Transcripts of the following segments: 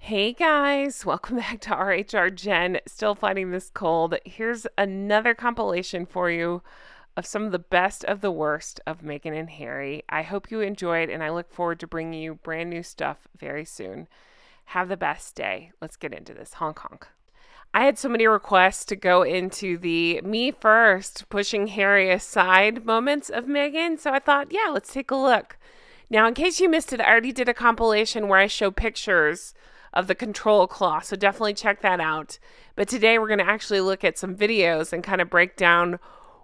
Hey guys, welcome back to RHR Jen. Still fighting this cold. Here's another compilation for you of some of the best of the worst of Meghan and Harry. I hope you enjoyed, and I look forward to bringing you brand new stuff very soon. Have the best day. Let's get into this. Honk honk. I had so many requests to go into the me first, pushing Harry aside moments of Meghan, so I thought, yeah, let's take a look. Now, in case you missed it, I already did a compilation where I show pictures of the control claw, so definitely check that out. But today we're going to actually look at some videos and kind of break down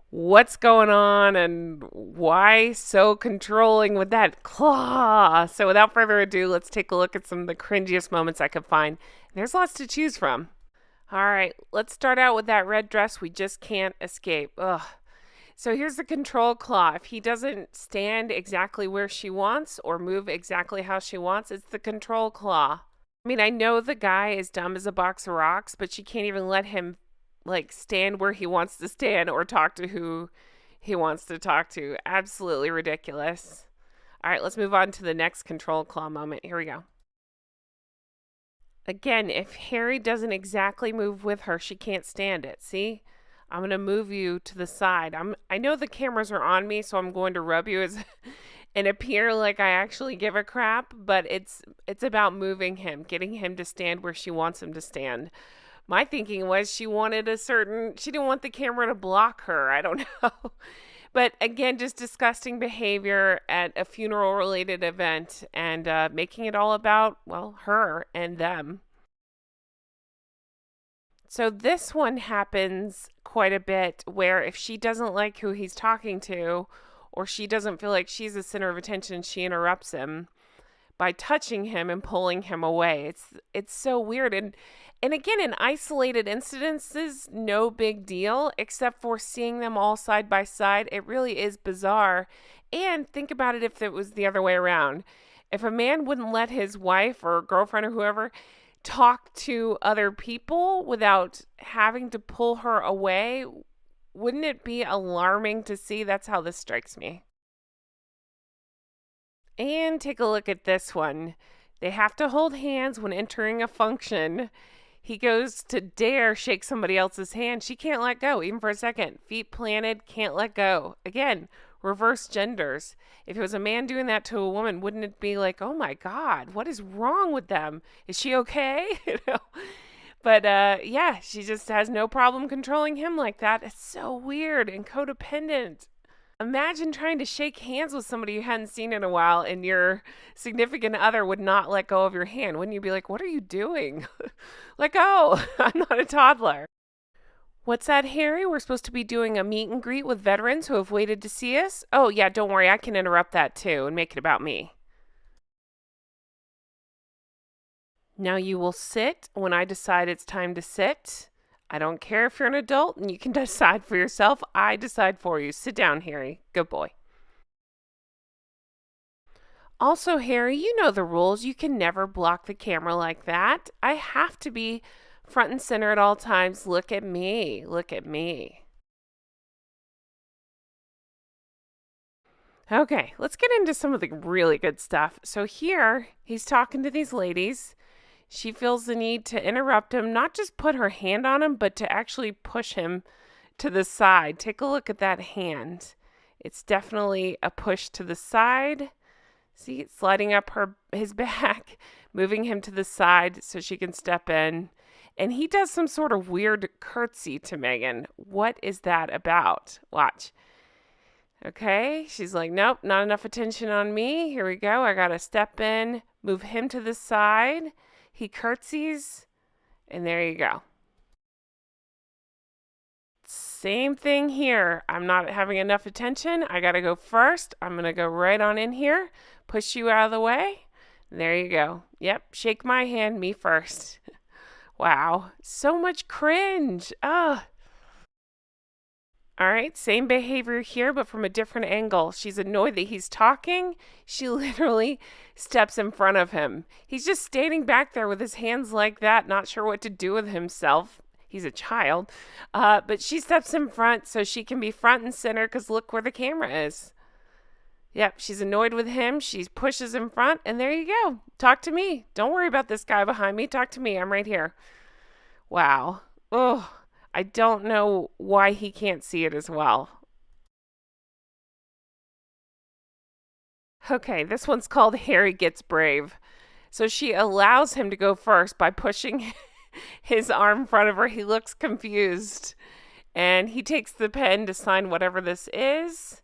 what's going on and why so controlling with that claw. So without further ado, let's take a look at some of the cringiest moments I could find. There's lots to choose from. All right, let's start out with that red dress we just can't escape. Ugh. So here's the control claw. If he doesn't stand exactly where she wants or move exactly how she wants, it's the control claw. I mean, I know the guy is dumb as a box of rocks, but she can't even let him stand where he wants to stand or talk to who he wants to talk to. Absolutely ridiculous. All right, let's move on to the next control claw moment. Here we go. Again, if Harry doesn't exactly move with her, she can't stand it. See? I'm going to move you to the side. I know the cameras are on me, so I'm going to rub you as and appear like I actually give a crap, but it's about moving him, getting him to stand where she wants him to stand. My thinking was she didn't want the camera to block her. I don't know. But again, just disgusting behavior at a funeral related event and making it all about, well, her and them. So this one happens quite a bit where if she doesn't like who he's talking to, or she doesn't feel like she's the center of attention, she interrupts him by touching him and pulling him away. It's so weird. And again, in isolated incidences, no big deal, except for seeing them all side by side. It really is bizarre. And think about it if it was the other way around. If a man wouldn't let his wife or girlfriend or whoever talk to other people without having to pull her away, wouldn't it be alarming to see? That's how this strikes me. And take a look at this one. They have to hold hands when entering a function. He goes to dare shake somebody else's hand. She can't let go, even for a second. Feet planted, can't let go. Again, reverse genders. If it was a man doing that to a woman, wouldn't it be like, oh my God, what is wrong with them? Is she okay? But yeah, she just has no problem controlling him like that. It's so weird and codependent. Imagine trying to shake hands with somebody you hadn't seen in a while and your significant other would not let go of your hand. Wouldn't you be like, what are you doing? Let go. I'm not a toddler. What's that, Harry? We're supposed to be doing a meet and greet with veterans who have waited to see us? Oh, yeah, don't worry. I can interrupt that too and make it about me. Now you will sit when I decide it's time to sit. I don't care if you're an adult and you can decide for yourself. I decide for you. Sit down, Harry. Good boy. Also, Harry, you know the rules. You can never block the camera like that. I have to be front and center at all times. Look at me. Look at me. Okay, let's get into some of the really good stuff. So here, he's talking to these ladies. She feels the need to interrupt him, not just put her hand on him, but to actually push him to the side. Take a look at that hand. It's definitely a push to the side. See, it's sliding up his back, moving him to the side so she can step in. And he does some sort of weird curtsy to Meghan. What is that about? Watch. Okay, she's like, nope, not enough attention on me. Here we go. I got to step in, move him to the side. He curtsies, and there you go. Same thing here. I'm not having enough attention. I got to go first. I'm going to go right on in here, push you out of the way. There you go. Yep, shake my hand, me first. Wow, so much cringe. Ugh. All right, same behavior here, but from a different angle. She's annoyed that he's talking. She literally steps in front of him. He's just standing back there with his hands like that, not sure what to do with himself. He's a child. But she steps in front so she can be front and center because look where the camera is. Yep, she's annoyed with him. She pushes in front, and there you go. Talk to me. Don't worry about this guy behind me. Talk to me. I'm right here. Wow. Oh, I don't know why he can't see it as well. Okay, this one's called Harry Gets Brave. So she allows him to go first by pushing his arm in front of her. He looks confused. And he takes the pen to sign whatever this is.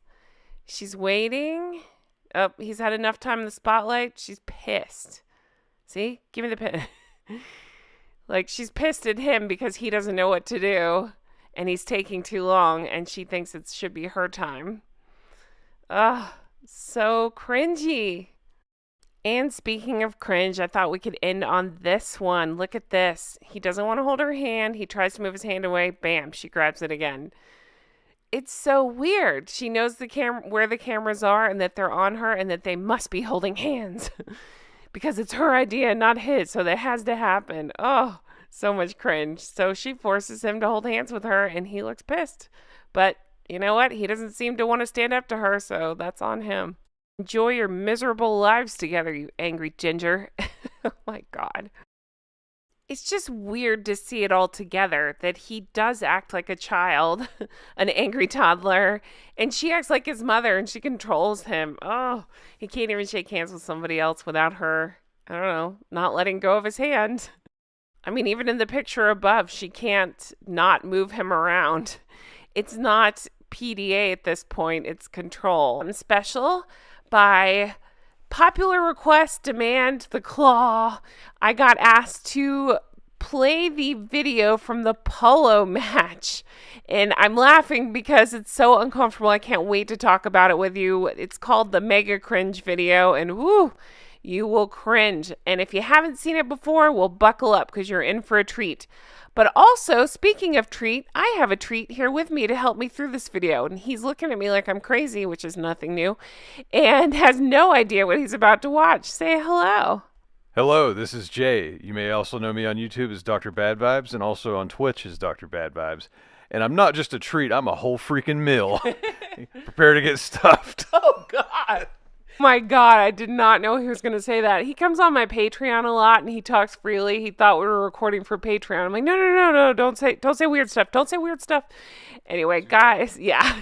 She's waiting. Oh, he's had enough time in the spotlight. She's pissed. See? Give me the pen. Like, she's pissed at him because he doesn't know what to do. And he's taking too long. And she thinks it should be her time. Ugh, so cringy. And speaking of cringe, I thought we could end on this one. Look at this. He doesn't want to hold her hand. He tries to move his hand away. Bam, she grabs it again. It's so weird. She knows where the cameras are and that they're on her and that they must be holding hands because it's her idea, not his. So that has to happen. Oh, so much cringe. So she forces him to hold hands with her and he looks pissed. But you know what? He doesn't seem to want to stand up to her. So that's on him. Enjoy your miserable lives together, you angry ginger. Oh my God. It's just weird to see it all together, that he does act like a child, an angry toddler, and she acts like his mother and she controls him. Oh, he can't even shake hands with somebody else without her, I don't know, not letting go of his hand. I mean, even in the picture above, she can't not move him around. It's not PDA at this point, it's control. I'm special by popular request, demand, the claw. I got asked to play the video from the Polo match. And I'm laughing because it's so uncomfortable. I can't wait to talk about it with you. It's called the Mega Cringe video. And woo, you will cringe. And if you haven't seen it before, well, buckle up because you're in for a treat. But also, speaking of treat, I have a treat here with me to help me through this video. And he's looking at me like I'm crazy, which is nothing new, and has no idea what he's about to watch. Say hello. Hello, this is Jay. You may also know me on YouTube as Dr. Bad Vibes and also on Twitch as Dr. Bad Vibes. And I'm not just a treat, I'm a whole freaking meal. Prepare to get stuffed. Oh, God. My God, I did not know he was going to say that. He comes on my Patreon a lot and he talks freely. He thought we were recording for Patreon. I'm like, no, don't say weird stuff. Don't say weird stuff. Anyway, guys, yeah.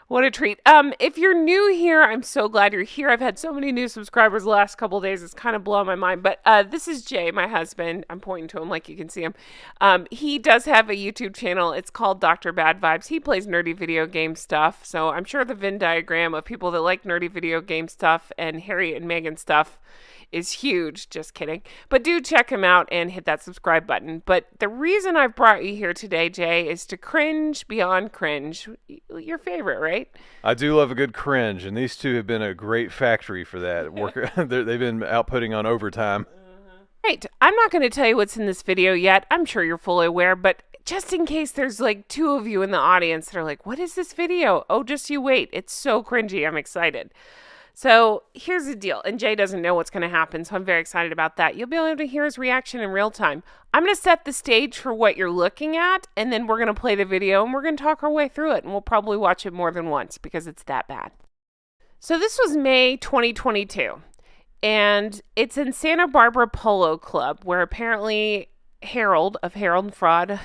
What a treat. If you're new here, I'm so glad you're here. I've had so many new subscribers the last couple of days. It's kind of blowing my mind. But this is Jay, my husband. I'm pointing to him like you can see him. He does have a YouTube channel. It's called Dr. Bad Vibes. He plays nerdy video game stuff. So I'm sure the Venn diagram of people that like nerdy video game stuff and Harry and Meghan stuff is huge. Just kidding. But do check him out and hit that subscribe button. But the reason I've brought you here today, Jay, is to cringe beyond cringe. Your favorite, right? I do love a good cringe, and these two have been a great factory for that. They've been outputting on overtime. Right. I'm not going to tell you what's in this video yet. I'm sure you're fully aware, but just in case there's like two of you in the audience that are like, what is this video? Oh, just you wait. It's so cringy. I'm excited. So here's the deal, and Jay doesn't know what's going to happen, so I'm very excited about that. You'll be able to hear his reaction in real time. I'm going to set the stage for what you're looking at, and then we're going to play the video, and we're going to talk our way through it, and we'll probably watch it more than once because it's that bad. So this was May 2022, and it's in Santa Barbara Polo Club, where apparently Harold of Harold and Fraud,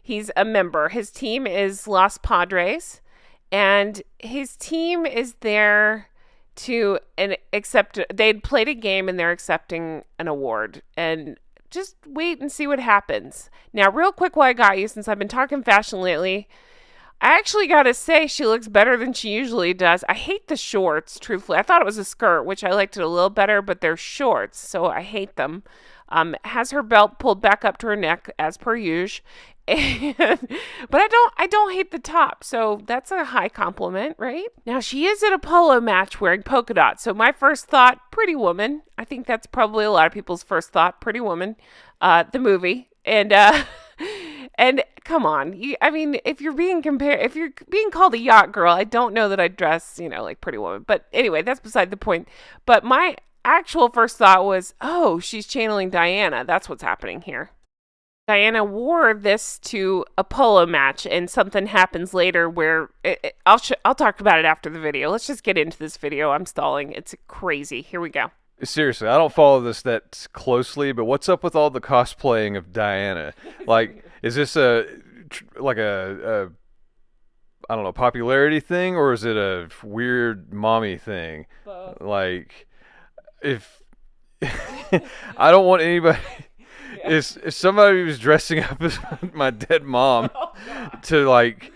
he's a member. His team is Los Padres, and his team is there to accept. They'd played a game and they're accepting an award, and just wait and see what happens. Now, real quick while I got you, since I've been talking fashion lately, I actually gotta say she looks better than she usually does. I hate the shorts, truthfully. I thought it was a skirt, which I liked it a little better, but they're shorts, so I hate them. Has her belt pulled back up to her neck as per usual. But I don't hate the top, so that's a high compliment, right? Now she is at a polo match wearing polka dots, so my first thought, Pretty Woman. I think that's probably a lot of people's first thought, Pretty Woman, the movie, and come on, I mean, if you're being called a yacht girl, I don't know that I'd dress, like Pretty Woman. But anyway, that's beside the point. But my actual first thought was, oh, she's channeling Diana. That's what's happening here. Diana wore this to a polo match, and something happens later where I'll talk about it after the video. Let's just get into this video. I'm stalling. It's crazy. Here we go. Seriously, I don't follow this that closely, but what's up with all the cosplaying of Diana? Like, is this like a I don't know, popularity thing, or is it a weird mommy thing? Both. Like, if I don't want anybody. If somebody was dressing up as my dead mom to like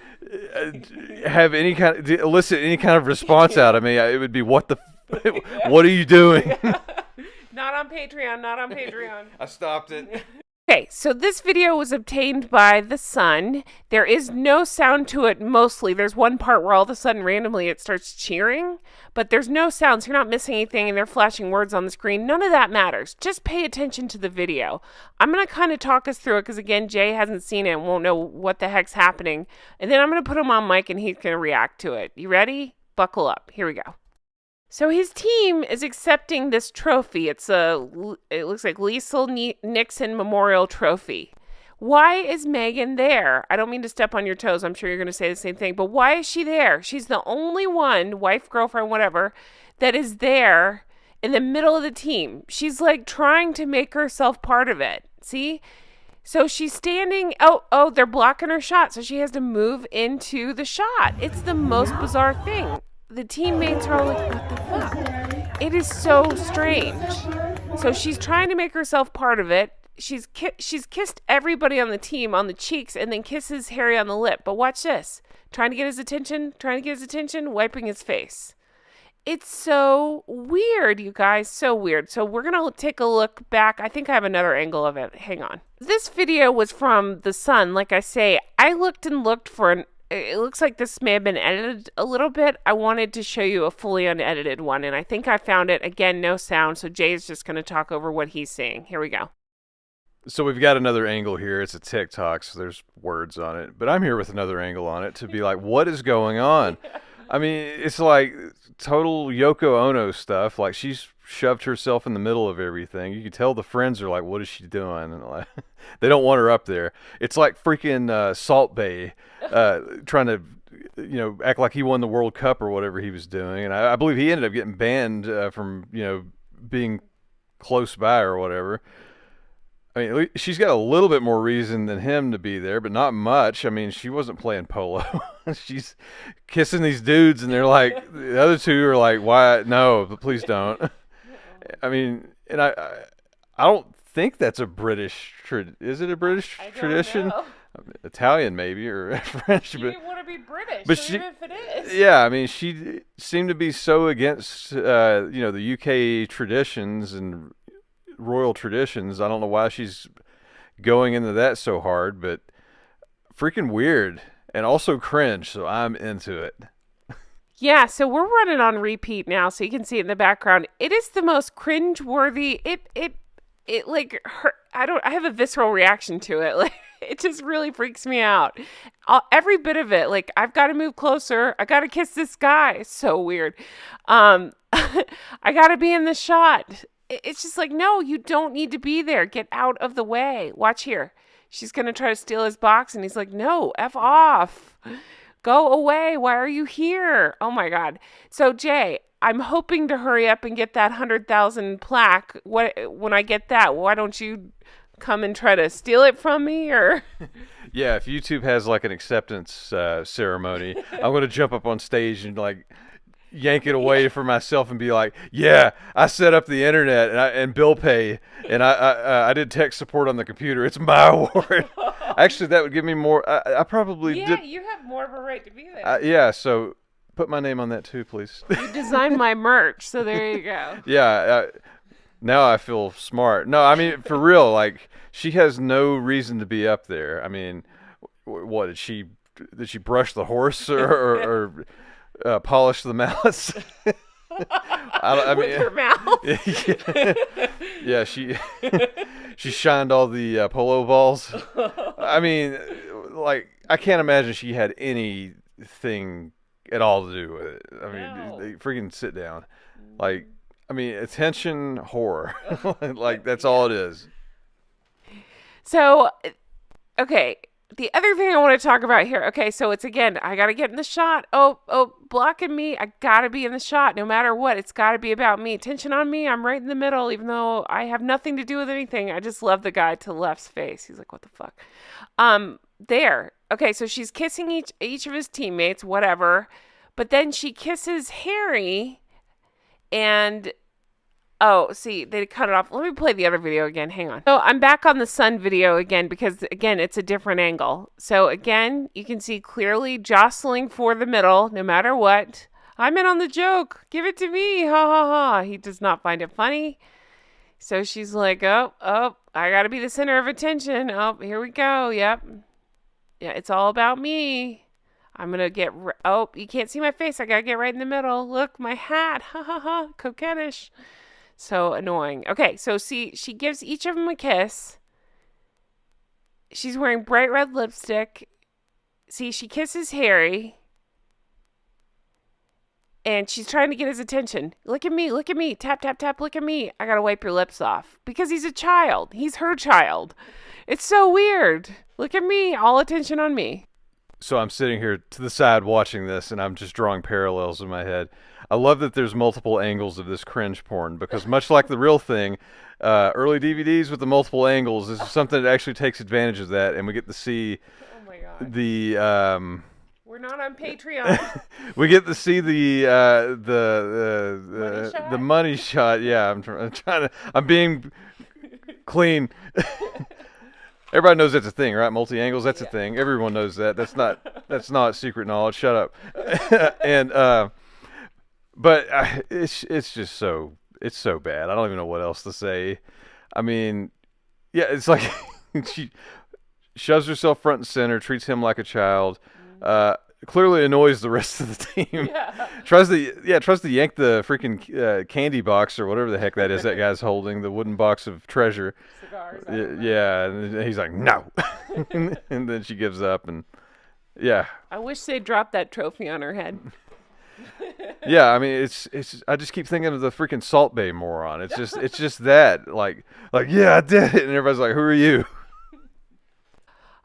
have any kind of elicit any kind of response out of me, it would be what are you doing? Not on Patreon. Not on Patreon. I stopped it. Okay, so this video was obtained by The Sun. There is no sound to it mostly. There's one part where all of a sudden randomly it starts cheering, but there's no sound, so you're not missing anything, and they're flashing words on the screen. None of that matters. Just pay attention to the video. I'm going to kind of talk us through it because, again, Jay hasn't seen it and won't know what the heck's happening. And then I'm going to put him on mic and he's going to react to it. You ready? Buckle up. Here we go. So his team is accepting this trophy. It looks like Liesl Nixon Memorial Trophy. Why is Meghan there? I don't mean to step on your toes. I'm sure you're going to say the same thing. But why is she there? She's the only one, wife, girlfriend, whatever, that is there in the middle of the team. She's like trying to make herself part of it. See? So she's standing. Oh, they're blocking her shot. So she has to move into the shot. It's the most bizarre thing. The teammates are all like, what the fuck? It is so strange. So she's trying to make herself part of it. She's kissed everybody on the team on the cheeks and then kisses Harry on the lip. But watch this. Trying to get his attention, wiping his face. It's so weird, you guys. So weird. So we're going to take a look back. I think I have another angle of it. Hang on. This video was from The Sun. Like I say, I looked for it looks like this may have been edited a little bit. I wanted to show you a fully unedited one, and I think I found it. Again, no sound, so Jay's just going to talk over what he's seeing. Here we go. So we've got another angle here. It's a TikTok, so there's words on it. But I'm here with another angle on it to be like, what is going on? I mean, it's like total Yoko Ono stuff. Like, she's shoved herself in the middle of everything. You can tell the friends are like, what is she doing? And like, they don't want her up there. It's like freaking Salt Bae trying to, act like he won the World Cup or whatever he was doing. And I believe he ended up getting banned from, being close by or whatever. I mean, she's got a little bit more reason than him to be there, but not much. I mean, she wasn't playing polo. She's kissing these dudes, and they're like, the other two are like, why? No, please don't. I mean, and I don't think that's a British is it a British tradition? Know. Italian maybe, or French. She didn't want to be British, but even if it is. Yeah, I mean, she seemed to be so against, the UK traditions and royal traditions. I don't know why she's going into that so hard, but freaking weird and also cringe, so I'm into it. Yeah, so we're running on repeat now, so you can see it in the background. It is the most cringe-worthy. It like hurt. I have a visceral reaction to it. Like, it just really freaks me out. Every bit of it. Like, I've got to move closer. I got to kiss this guy. It's so weird. I got to be in the shot. It's just like, no, you don't need to be there. Get out of the way. Watch here. She's going to try to steal his box, and he's like, no, F off. Go away. Why are you here? Oh, my God. So, Jay, I'm hoping to hurry up and get that 100,000 plaque. When I get that, why don't you come and try to steal it from me? Or yeah, if YouTube has like an acceptance ceremony, I'm going to jump up on stage and like yank it away for myself and be like, yeah, I set up the internet and bill pay, and I did tech support on the computer. It's my award. Actually, that would give me more. I probably did. Yeah, you have more of a right to be there. Yeah, so put my name on that too, please. You designed my merch, so there you go. Yeah, now I feel smart. No, I mean, for real, like, she has no reason to be up there. I mean, what did she brush the horse or polish the mallets? With her mouth. Yeah, she shined all the polo balls. I mean, like, I can't imagine she had anything at all to do with it. I mean, they freaking sit down. Like, I mean, attention whore. Like, that's all it is. So, okay. The other thing I want to talk about here. Okay, so it's again, I got to get in the shot. Oh, blocking me. I got to be in the shot no matter what. It's got to be about me. Attention on me. I'm right in the middle, even though I have nothing to do with anything. I just love the guy to the left's face. He's like, what the fuck? There. Okay, so she's kissing each of his teammates, whatever. But then she kisses Harry and oh, see, they cut it off. Let me play the other video again. Hang on. So I'm back on the sun video again because, again, it's a different angle. So, again, you can see clearly jostling for the middle no matter what. I'm in on the joke. Give it to me. Ha, ha, ha. He does not find it funny. So she's like, oh, I got to be the center of attention. Oh, here we go. Yep. Yeah, it's all about me. I'm going to get... Oh, you can't see my face. I got to get right in the middle. Look, my hat. Ha, ha, ha. Coquettish. So annoying. Okay, so see, she gives each of them a kiss. She's wearing bright red lipstick. See, she kisses Harry. And she's trying to get his attention. Look at me, look at me. Tap, tap, tap, look at me. I gotta wipe your lips off. Because he's a child. He's her child. It's so weird. Look at me, all attention on me. So I'm sitting here to the side watching this, and I'm just drawing parallels in my head. I love that there's multiple angles of this cringe porn, because much like the real thing, early DVDs with the multiple angles is something that actually takes advantage of that, and we get to see the... We're not on Patreon. We get to see the money shot. Yeah, I'm being clean. Everybody knows that's a thing, right? Multi-angles, that's a thing. Everyone knows that. That's not secret knowledge. Shut up. And but it's just so bad. I don't even know what else to say. I mean, yeah, it's like she shoves herself front and center, treats him like a child. Clearly annoys the rest of the team. Yeah. tries to yank the freaking candy box or whatever the heck that is that guy's holding, the wooden box of treasure. Cigars. Yeah, and he's like, no. And then she gives up, and yeah. I wish they'd dropped that trophy on her head. Yeah, I mean, it's. I just keep thinking of the freaking Salt Bay moron. It's just that, like, yeah, I did it, and everybody's like, who are you?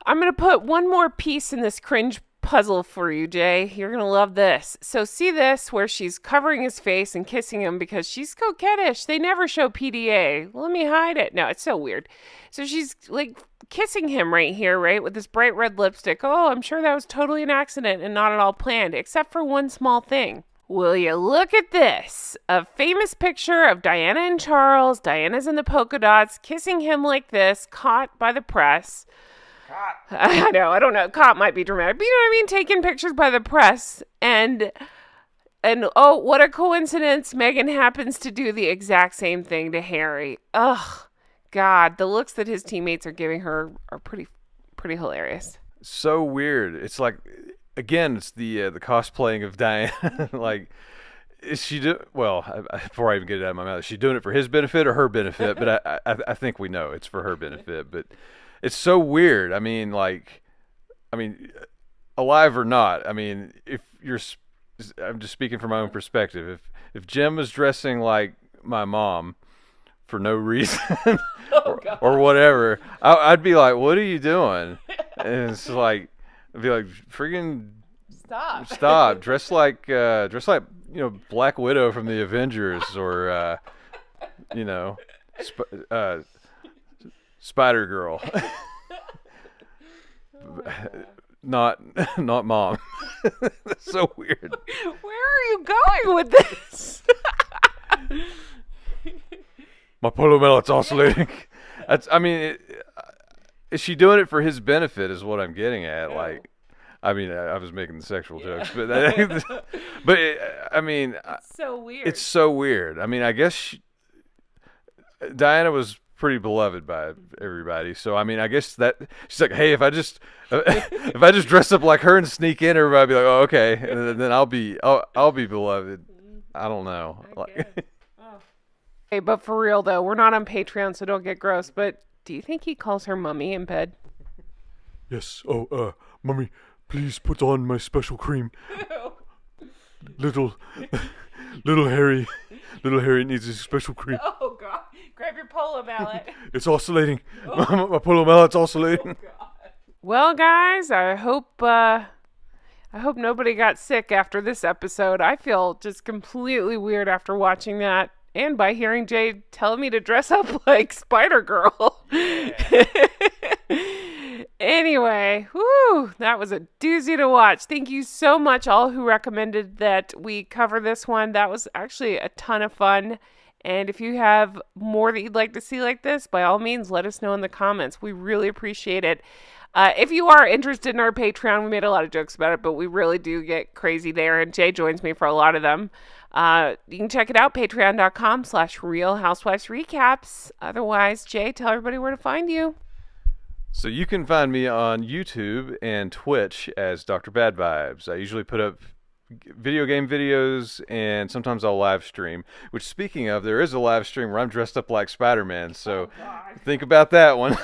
I'm gonna put one more piece in this cringe puzzle for you, Jay. You're gonna love this. So see this where she's covering his face and kissing him because she's coquettish. They never show PDA. Well, let me hide it. No, it's so weird. So she's like kissing him right here, right, with this bright red lipstick. Oh, I'm sure that was totally an accident and not at all planned, except for one small thing. Will you look at this? A famous picture of Diana and Charles. Diana's in the polka dots, kissing him like this, caught by the press. I know, I don't know. Caught might be dramatic, but you know what I mean? Taking pictures by the press. And oh, what a coincidence. Meghan happens to do the exact same thing to Harry. Ugh, God, the looks that his teammates are giving her are pretty hilarious. So weird. It's like, again, it's the cosplaying of Diana. Like, is she before I even get it out of my mouth, is she doing it for his benefit or her benefit? But I think we know it's for her benefit. But it's so weird. I mean, alive or not. I mean, I'm just speaking from my own perspective. If Jim was dressing like my mom for no reason or whatever, I'd be like, "What are you doing?" And it's like, I'd be like, "Friggin' stop! Dress like Black Widow from the Avengers, or Spider Girl." Not mom. That's so weird. Where are you going with this? My polo mallet's oscillating. Is she doing it for his benefit is what I'm getting at. No. Like, I was making the sexual jokes, but it's so weird. It's so weird. I mean, I guess Diana was pretty beloved by everybody, so I mean, I guess that she's like, hey, if I just dress up like her and sneak in, everybody be like, oh, okay, and then I'll be beloved. I don't know. Hey, but for real though, we're not on Patreon, so don't get gross. But do you think he calls her mummy in bed? Yes. Oh, mummy, please put on my special cream. little Harry needs his special cream. Oh God. Grab your polo mallet. It's oscillating. Oh. My polo mallet's oscillating. Oh, well, guys, I hope nobody got sick after this episode. I feel just completely weird after watching that, and by hearing Jay tell me to dress up like Spider-Girl. Yeah. Anyway, whew, that was a doozy to watch. Thank you so much, all who recommended that we cover this one. That was actually a ton of fun. And if you have more that you'd like to see like this, by all means, let us know in the comments. We really appreciate it. If you are interested in our Patreon, we made a lot of jokes about it, but we really do get crazy there, and Jay joins me for a lot of them. You can check it out, patreon.com/Real Housewives Recaps. Otherwise, Jay, tell everybody where to find you. So you can find me on YouTube and Twitch as Dr. Bad Vibes. I usually put up video game videos, and sometimes I'll live stream. Which, speaking of, there is a live stream where I'm dressed up like Spider-Man, so think about that one.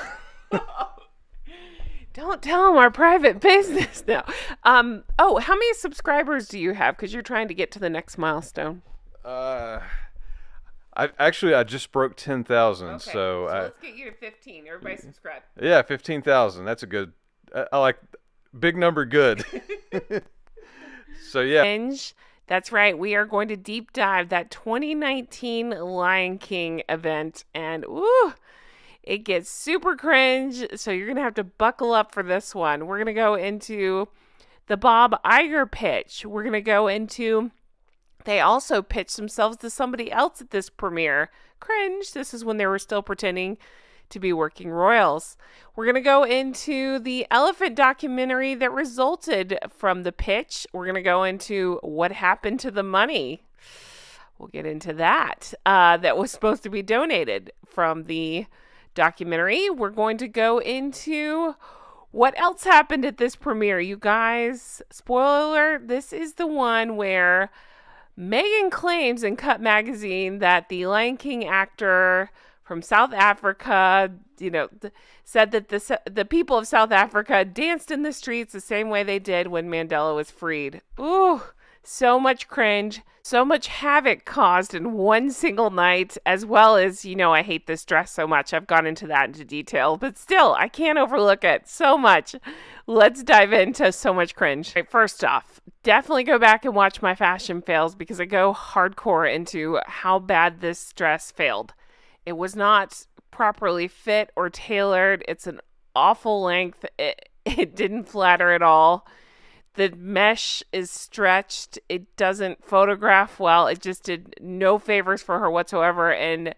Don't tell them our private business now. How many subscribers do you have? Because you're trying to get to the next milestone. I just broke 10,000, okay, so let's get you to 15. Everybody subscribe. Yeah, 15,000. That's a good. I like big number. Good. So yeah. Cringe. That's right. We are going to deep dive that 2019 Lion King event, and it gets super cringe. So you're gonna have to buckle up for this one. We're gonna go into the Bob Iger pitch. We're gonna go into. They also pitched themselves to somebody else at this premiere. Cringe. This is when they were still pretending to be working royals. We're going to go into the elephant documentary that resulted from the pitch. We're going to go into what happened to the money. We'll get into that. That was supposed to be donated from the documentary. We're going to go into what else happened at this premiere. You guys, spoiler alert, this is the one where Meghan claims in Cut Magazine that the Lion King actor from South Africa, said that the people of South Africa danced in the streets the same way they did when Mandela was freed. Ooh, so much cringe, so much havoc caused in one single night, as well as, I hate this dress so much. I've gone into that into detail, but still, I can't overlook it so much. Let's dive into so much cringe. Right, first off, definitely go back and watch my fashion fails because I go hardcore into how bad this dress failed. It was not properly fit or tailored. It's an awful length. It didn't flatter at all. The mesh is stretched. It doesn't photograph well. It just did no favors for her whatsoever. And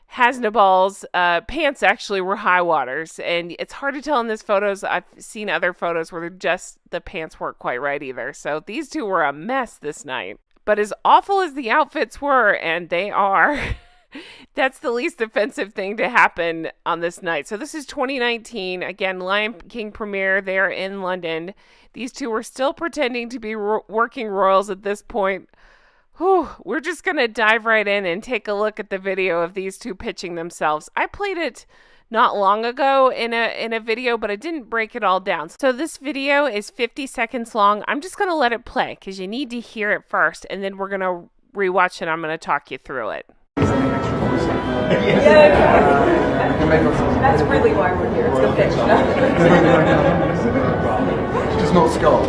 Hasnabal's pants actually were high waters. And it's hard to tell in these photos. I've seen other photos where the pants weren't quite right either. So these two were a mess this night. But as awful as the outfits were, and they are, that's the least offensive thing to happen on this night. So this is 2019. Again, Lion King premiere there in London. These two were still pretending to be working royals at this point. Whew, we're just going to dive right in and take a look at the video of these two pitching themselves. I played it not long ago in a video, but I didn't break it all down. So this video is 50 seconds long. I'm just going to let it play because you need to hear it first, and then we're going to rewatch it. I'm going to talk you through it. That's really why we're here. It's the pitch. It's just not skull.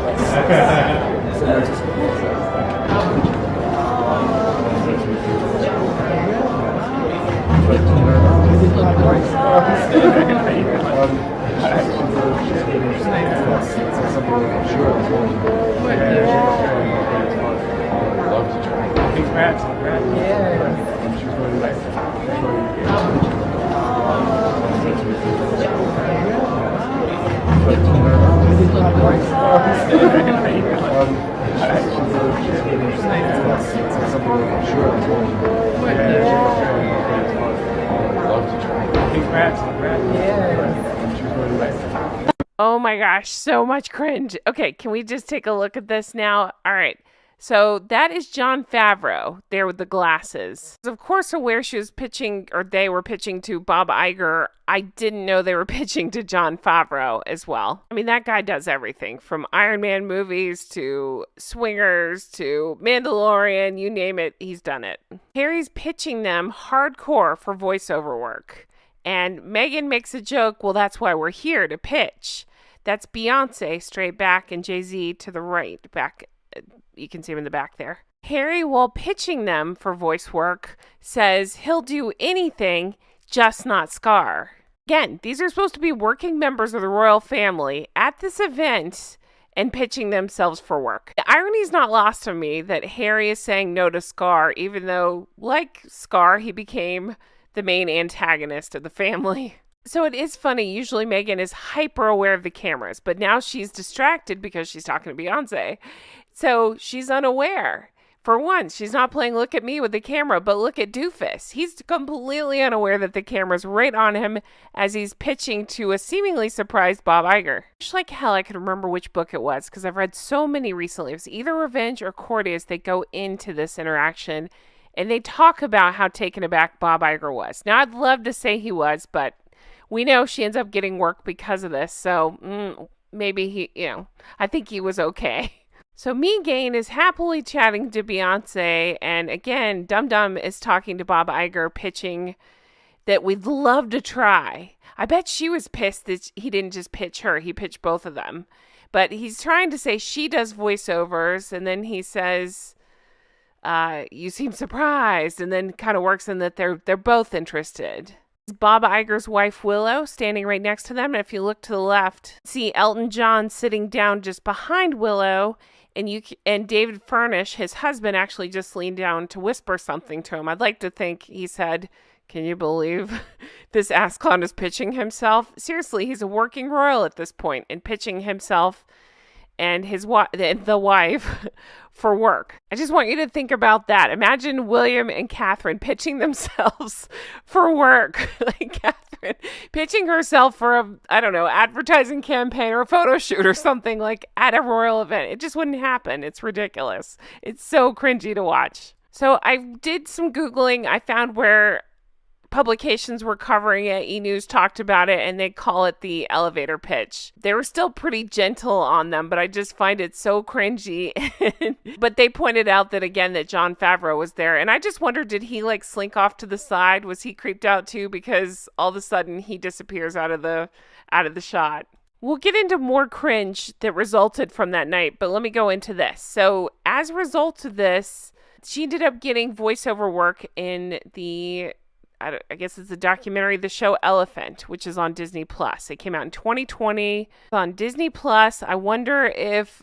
Oh my gosh, so much cringe. Okay, can we just take a look at this now? All right. So that is Jon Favreau there with the glasses. Of course, aware she was pitching, or they were pitching to Bob Iger. I didn't know they were pitching to Jon Favreau as well. I mean, that guy does everything from Iron Man movies to Swingers to Mandalorian, you name it, he's done it. Harry's pitching them hardcore for voiceover work. And Meghan makes a joke, well, that's why we're here, to pitch. That's Beyonce straight back and Jay-Z to the right. Back, you can see him in the back there. Harry, while pitching them for voice work, says he'll do anything, just not Scar. Again, these are supposed to be working members of the royal family at this event and pitching themselves for work. The irony is not lost on me that Harry is saying no to Scar, even though, like Scar, he became the main antagonist of the family. So it is funny. Usually Meghan is hyper aware of the cameras, but now she's distracted because she's talking to Beyonce. So she's unaware. For once, she's not playing look at me with the camera, but look at Doofus. He's completely unaware that the camera's right on him as he's pitching to a seemingly surprised Bob Iger. Just like hell, I can remember which book it was because I've read so many recently. It was either Revenge or Courteous. They go into this interaction and they talk about how taken aback Bob Iger was. Now, I'd love to say he was, but we know she ends up getting work because of this. So maybe he, I think he was okay. So Meghan is happily chatting to Beyonce. And again, Dum Dum is talking to Bob Iger, pitching that we'd love to try. I bet she was pissed that he didn't just pitch her. He pitched both of them. But he's trying to say she does voiceovers. And then he says, you seem surprised, and then kind of works in that they're both interested. Bob Iger's wife Willow standing right next to them, and if you look to the left, see Elton John sitting down just behind Willow, and David Furnish, his husband, actually just leaned down to whisper something to him. I'd like to think he said, "Can you believe this ass clown is pitching himself?" Seriously, he's a working royal at this point and pitching himself and the wife for work. I just want you to think about that. Imagine William and Catherine pitching themselves for work. Like Catherine pitching herself for a, advertising campaign or a photo shoot or something like at a royal event. It just wouldn't happen. It's ridiculous. It's so cringy to watch. So I did some Googling. I found where publications were covering it. E! News talked about it, and they call it the elevator pitch. They were still pretty gentle on them, but I just find it so cringy. But they pointed out that, again, that Jon Favreau was there, and I just wondered, did he slink off to the side? Was he creeped out too? Because all of a sudden he disappears out of the shot. We'll get into more cringe that resulted from that night, but let me go into this. So as a result of this, she ended up getting voiceover work in I guess it's a documentary, the show Elephant, which is on Disney Plus. It came out in 2020 on Disney Plus. I wonder if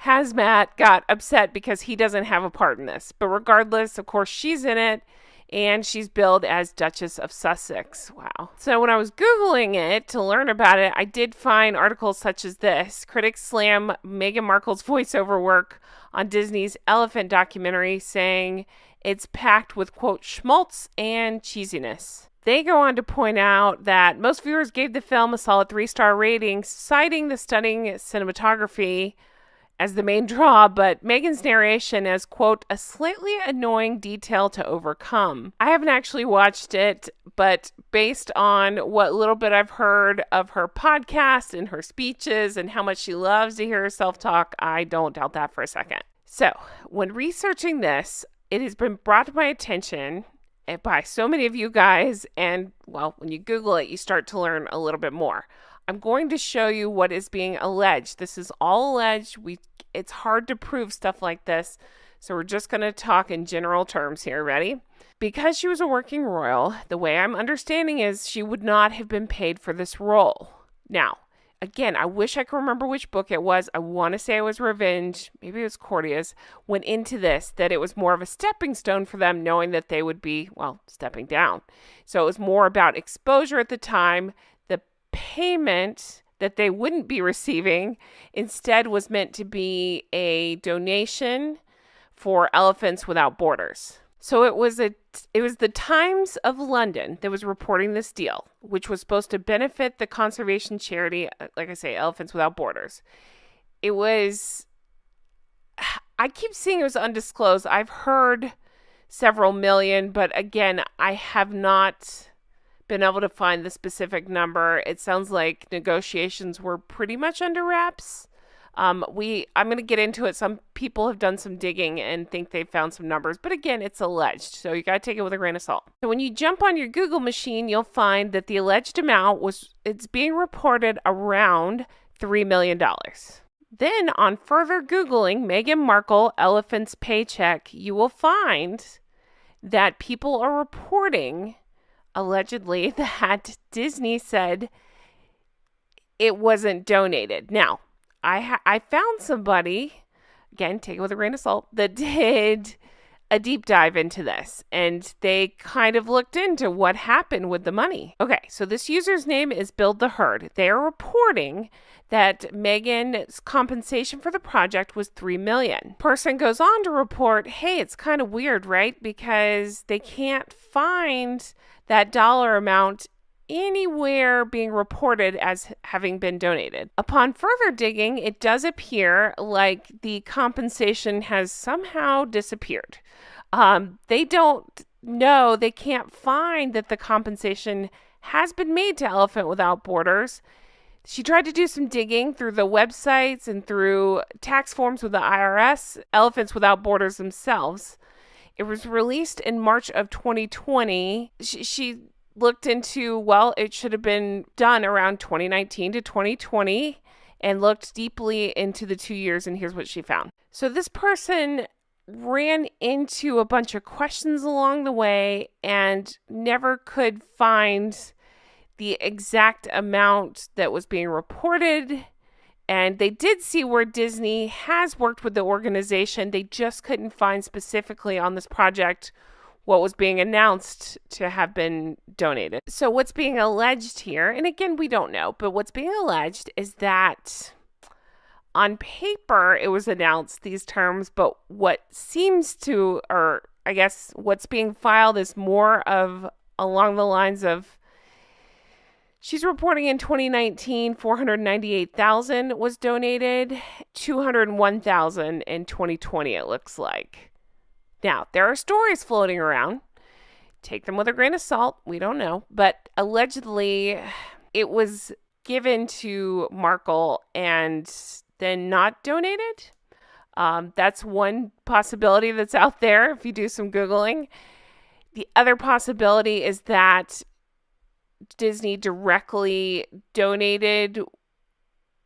Hazmat got upset because he doesn't have a part in this. But regardless, of course, she's in it, and she's billed as Duchess of Sussex. Wow. So when I was Googling it to learn about it, I did find articles such as this. Critics slam Meghan Markle's voiceover work on Disney's Elephant documentary, saying it's packed with, quote, schmaltz and cheesiness. They go on to point out that most viewers gave the film a solid 3-star rating, citing the stunning cinematography as the main draw, but Meghan's narration as, quote, a slightly annoying detail to overcome. I haven't actually watched it, but based on what little bit I've heard of her podcast and her speeches and how much she loves to hear herself talk, I don't doubt that for a second. So, when researching this, it has been brought to my attention by so many of you guys, and, well, when you Google it, you start to learn a little bit more. I'm going to show you what is being alleged. This is all alleged. It's hard to prove stuff like this, so we're just going to talk in general terms here. Ready? Because she was a working royal, the way I'm understanding is she would not have been paid for this role. Now, again, I wish I could remember which book it was. I want to say it was Revenge. Maybe it was Courteous. Went into this, that it was more of a stepping stone for them, knowing that they would be, well, stepping down. So it was more about exposure at the time. The payment that they wouldn't be receiving instead was meant to be a donation for Elephants Without Borders. So it was the Times of London that was reporting this deal, which was supposed to benefit the conservation charity, like I say, Elephants Without Borders. It was, I keep seeing it was undisclosed. I've heard several million, but again, I have not been able to find the specific number. It sounds like negotiations were pretty much under wraps. I'm going to get into it. Some people have done some digging and think they've found some numbers, but again, it's alleged, so you got to take it with a grain of salt. So when you jump on your Google machine, you'll find that the alleged amount it's being reported around $3 million. Then on further Googling Meghan Markle elephant's paycheck, you will find that people are reporting allegedly that Disney said it wasn't donated. Now, I found somebody, again, take it with a grain of salt, that did a deep dive into this, and they kind of looked into what happened with the money. Okay, so this user's name is Build the Herd. They are reporting that Meghan's compensation for the project was $3 million. Person goes on to report, hey, it's kind of weird, right? Because they can't find that dollar amount anywhere being reported as having been donated. Upon further digging, it does appear like the compensation has somehow disappeared. They don't know, they can't find that the compensation has been made to Elephant Without Borders. She tried to do some digging through the websites and through tax forms with the IRS, Elephants Without Borders themselves. It was released in March of 2020. She looked into, well, it should have been done around 2019 to 2020 and looked deeply into the 2 years, and here's what she found. So this person ran into a bunch of questions along the way and never could find the exact amount that was being reported. And they did see where Disney has worked with the organization. They just couldn't find specifically on this project what was being announced to have been donated. So what's being alleged here, and again, we don't know, but what's being alleged is that on paper it was announced these terms, but what seems to, or I guess what's being filed is more of along the lines of, she's reporting in 2019, $498,000 was donated, $201,000 in 2020, it looks like. Now, there are stories floating around. Take them with a grain of salt. We don't know. But allegedly, it was given to Markle and then not donated. That's one possibility that's out there if you do some Googling. The other possibility is that Disney directly donated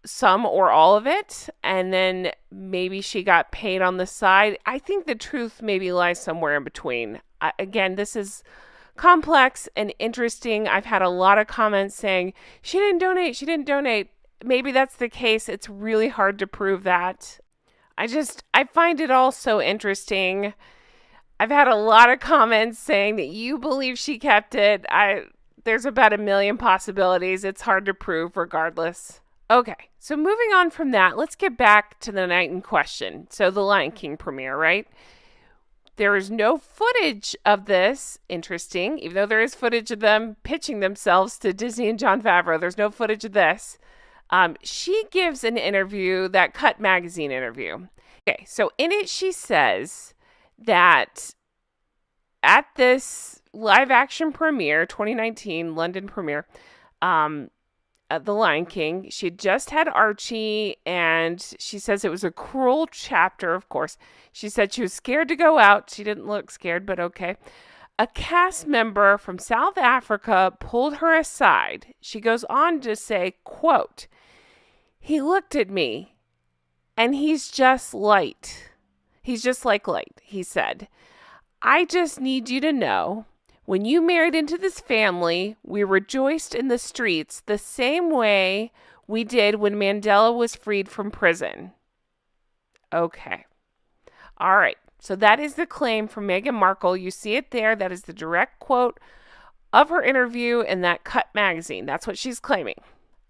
some or all of it, and then maybe she got paid on the side. I think the truth maybe lies somewhere in between. Again, this is complex and interesting. I've had a lot of comments saying, she didn't donate. Maybe that's the case. It's really hard to prove that. I find it all so interesting. I've had a lot of comments saying that you believe she kept it. There's about 1 million possibilities. It's hard to prove regardless. Okay, so moving on from that, let's get back to the night in question. So the Lion King premiere, right? There is no footage of this, interesting, even though there is footage of them pitching themselves to Disney and Jon Favreau. There's no footage of this. She gives an interview, that Cut magazine interview. Okay, so in it she says that at this live action premiere, 2019 London premiere, The Lion King, she had just had Archie, and she says it was a cruel chapter, of course. She said she was scared to go out. She didn't look scared, but okay. A cast member from South Africa pulled her aside. She goes on to say, quote, "He looked at me, and he's just light. He's just like light," he said. "I just need you to know, when you married into this family, we rejoiced in the streets the same way we did when Mandela was freed from prison." Okay. All right. So that is the claim from Meghan Markle. You see it there. That is the direct quote of her interview in that Cut magazine. That's what she's claiming.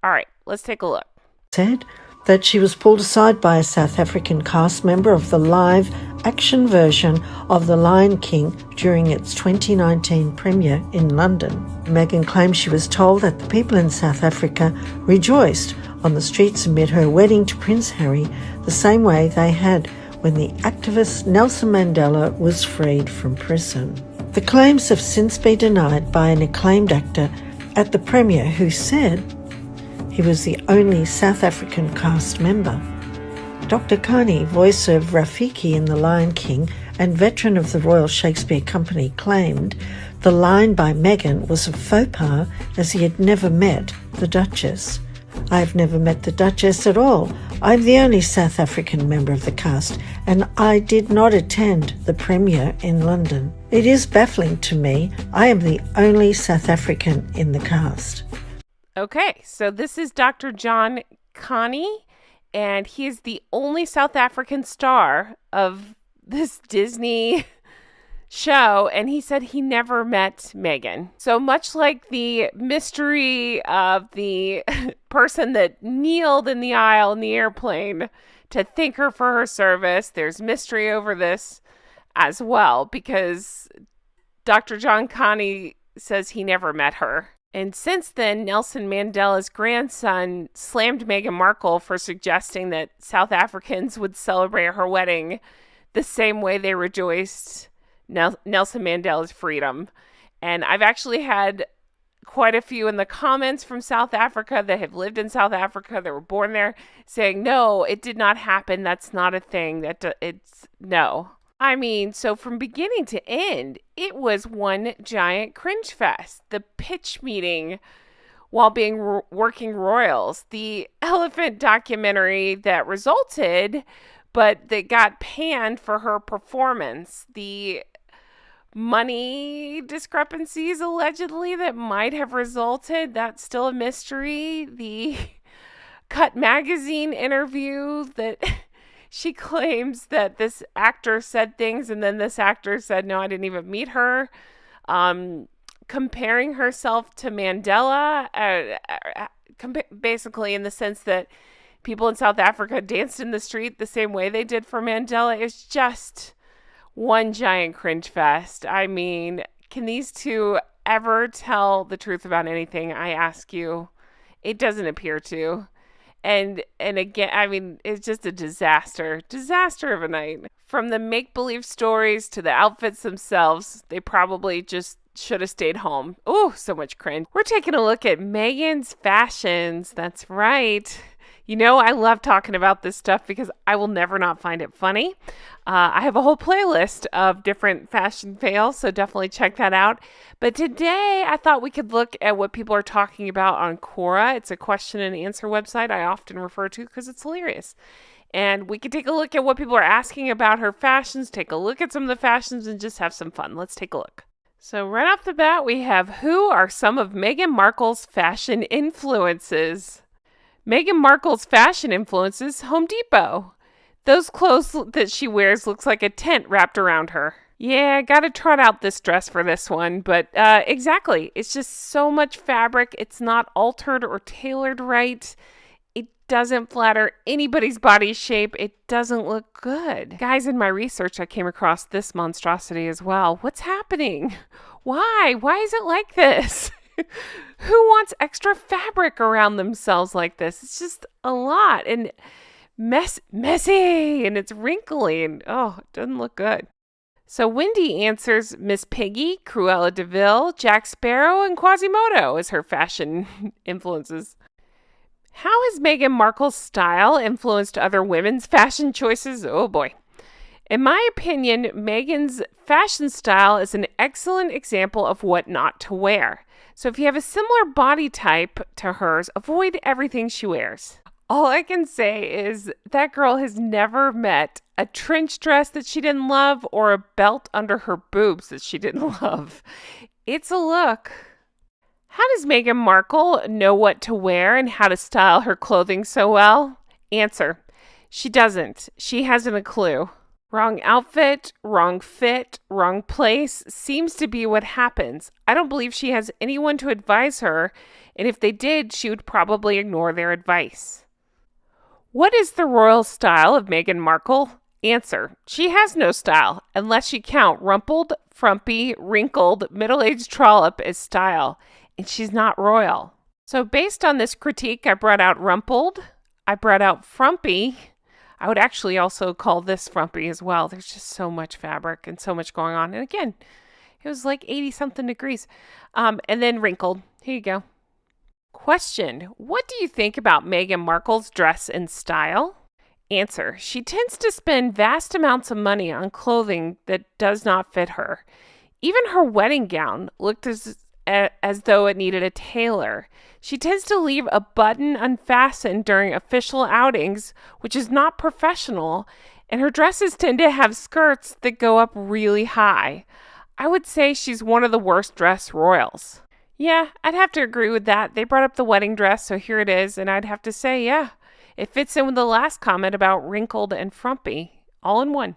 All right. Let's take a look. Said that she was pulled aside by a South African cast member of the live action version of The Lion King during its 2019 premiere in London. Meghan claimed she was told that the people in South Africa rejoiced on the streets amid her wedding to Prince Harry the same way they had when the activist Nelson Mandela was freed from prison. The claims have since been denied by an acclaimed actor at the premiere who said he was the only South African cast member. Dr. Kani, voice of Rafiki in The Lion King and veteran of the Royal Shakespeare Company, claimed the line by Meghan was a faux pas as he had never met the Duchess. "I've never met the Duchess at all. I'm the only South African member of the cast, and I did not attend the premiere in London. It is baffling to me. I am the only South African in the cast." Okay, so this is Dr. John Kani, and he is the only South African star of this Disney show, and he said he never met Meghan. So much like the mystery of the person that kneeled in the aisle in the airplane to thank her for her service, there's mystery over this as well, because Dr. John Kani says he never met her. And since then, Nelson Mandela's grandson slammed Meghan Markle for suggesting that South Africans would celebrate her wedding the same way they rejoiced Nelson Mandela's freedom. And I've actually had quite a few in the comments from South Africa that have lived in South Africa, that were born there, saying, no, it did not happen. That's not a thing. It's no. I mean, so from beginning to end, it was one giant cringe fest. The pitch meeting while being working royals, the elephant documentary that resulted, but that got panned for her performance, the money discrepancies allegedly that might have resulted, that's still a mystery, the Cut Magazine interview that she claims that this actor said things and then this actor said, no, I didn't even meet her. Comparing herself to Mandela, basically in the sense that people in South Africa danced in the street the same way they did for Mandela, is just one giant cringe fest. I mean, can these two ever tell the truth about anything? I ask you. It doesn't appear to. And again, I mean, it's just a disaster of a night. From the make-believe stories to the outfits themselves, they probably just should have stayed home. Oh, so much cringe. We're taking a look at Meghan's fashions. That's right. You know, I love talking about this stuff because I will never not find it funny. I have a whole playlist of different fashion fails, so definitely check that out. But today, I thought we could look at what people are talking about on Quora. It's a question and answer website I often refer to because it's hilarious. And we could take a look at what people are asking about her fashions, take a look at some of the fashions, and just have some fun. Let's take a look. So right off the bat, we have, who are some of Meghan Markle's fashion influences? Meghan Markle's fashion influences: Home Depot. Those clothes that she wears looks like a tent wrapped around her. Yeah, gotta trot out this dress for this one, but exactly. It's just so much fabric. It's not altered or tailored right. It doesn't flatter anybody's body shape. It doesn't look good. Guys, in my research, I came across this monstrosity as well. What's happening? Why? Why is it like this? Who wants extra fabric around themselves like this? It's just a lot and messy, and it's wrinkly, and it doesn't look good. So Wendy answers Miss Piggy, Cruella de Vil, Jack Sparrow, and Quasimodo as her fashion influences. How has Meghan Markle's style influenced other women's fashion choices? Oh boy. In my opinion, Meghan's fashion style is an excellent example of what not to wear. So if you have a similar body type to hers, avoid everything she wears. All I can say is that girl has never met a trench dress that she didn't love or a belt under her boobs that she didn't love. It's a look. How does Meghan Markle know what to wear and how to style her clothing so well? Answer: she doesn't. She hasn't a clue. Wrong outfit, wrong fit, wrong place seems to be what happens. I don't believe she has anyone to advise her, and if they did, she would probably ignore their advice. What is the royal style of Meghan Markle? Answer: she has no style, unless you count rumpled, frumpy, wrinkled, middle-aged trollop as style, and she's not royal. So based on this critique, I brought out rumpled, I brought out frumpy, I would actually also call this frumpy as well. There's just so much fabric and so much going on. And again, it was like 80 something degrees. And then wrinkled. Here you go. Question: what do you think about Meghan Markle's dress and style? Answer: she tends to spend vast amounts of money on clothing that does not fit her. Even her wedding gown looked as though it needed a tailor. She tends to leave a button unfastened during official outings, which is not professional, and her dresses tend to have skirts that go up really high. I would say she's one of the worst dress royals. Yeah, I'd have to agree with that. They brought up the wedding dress, so here it is, and I'd have to say, yeah, it fits in with the last comment about wrinkled and frumpy, all in one.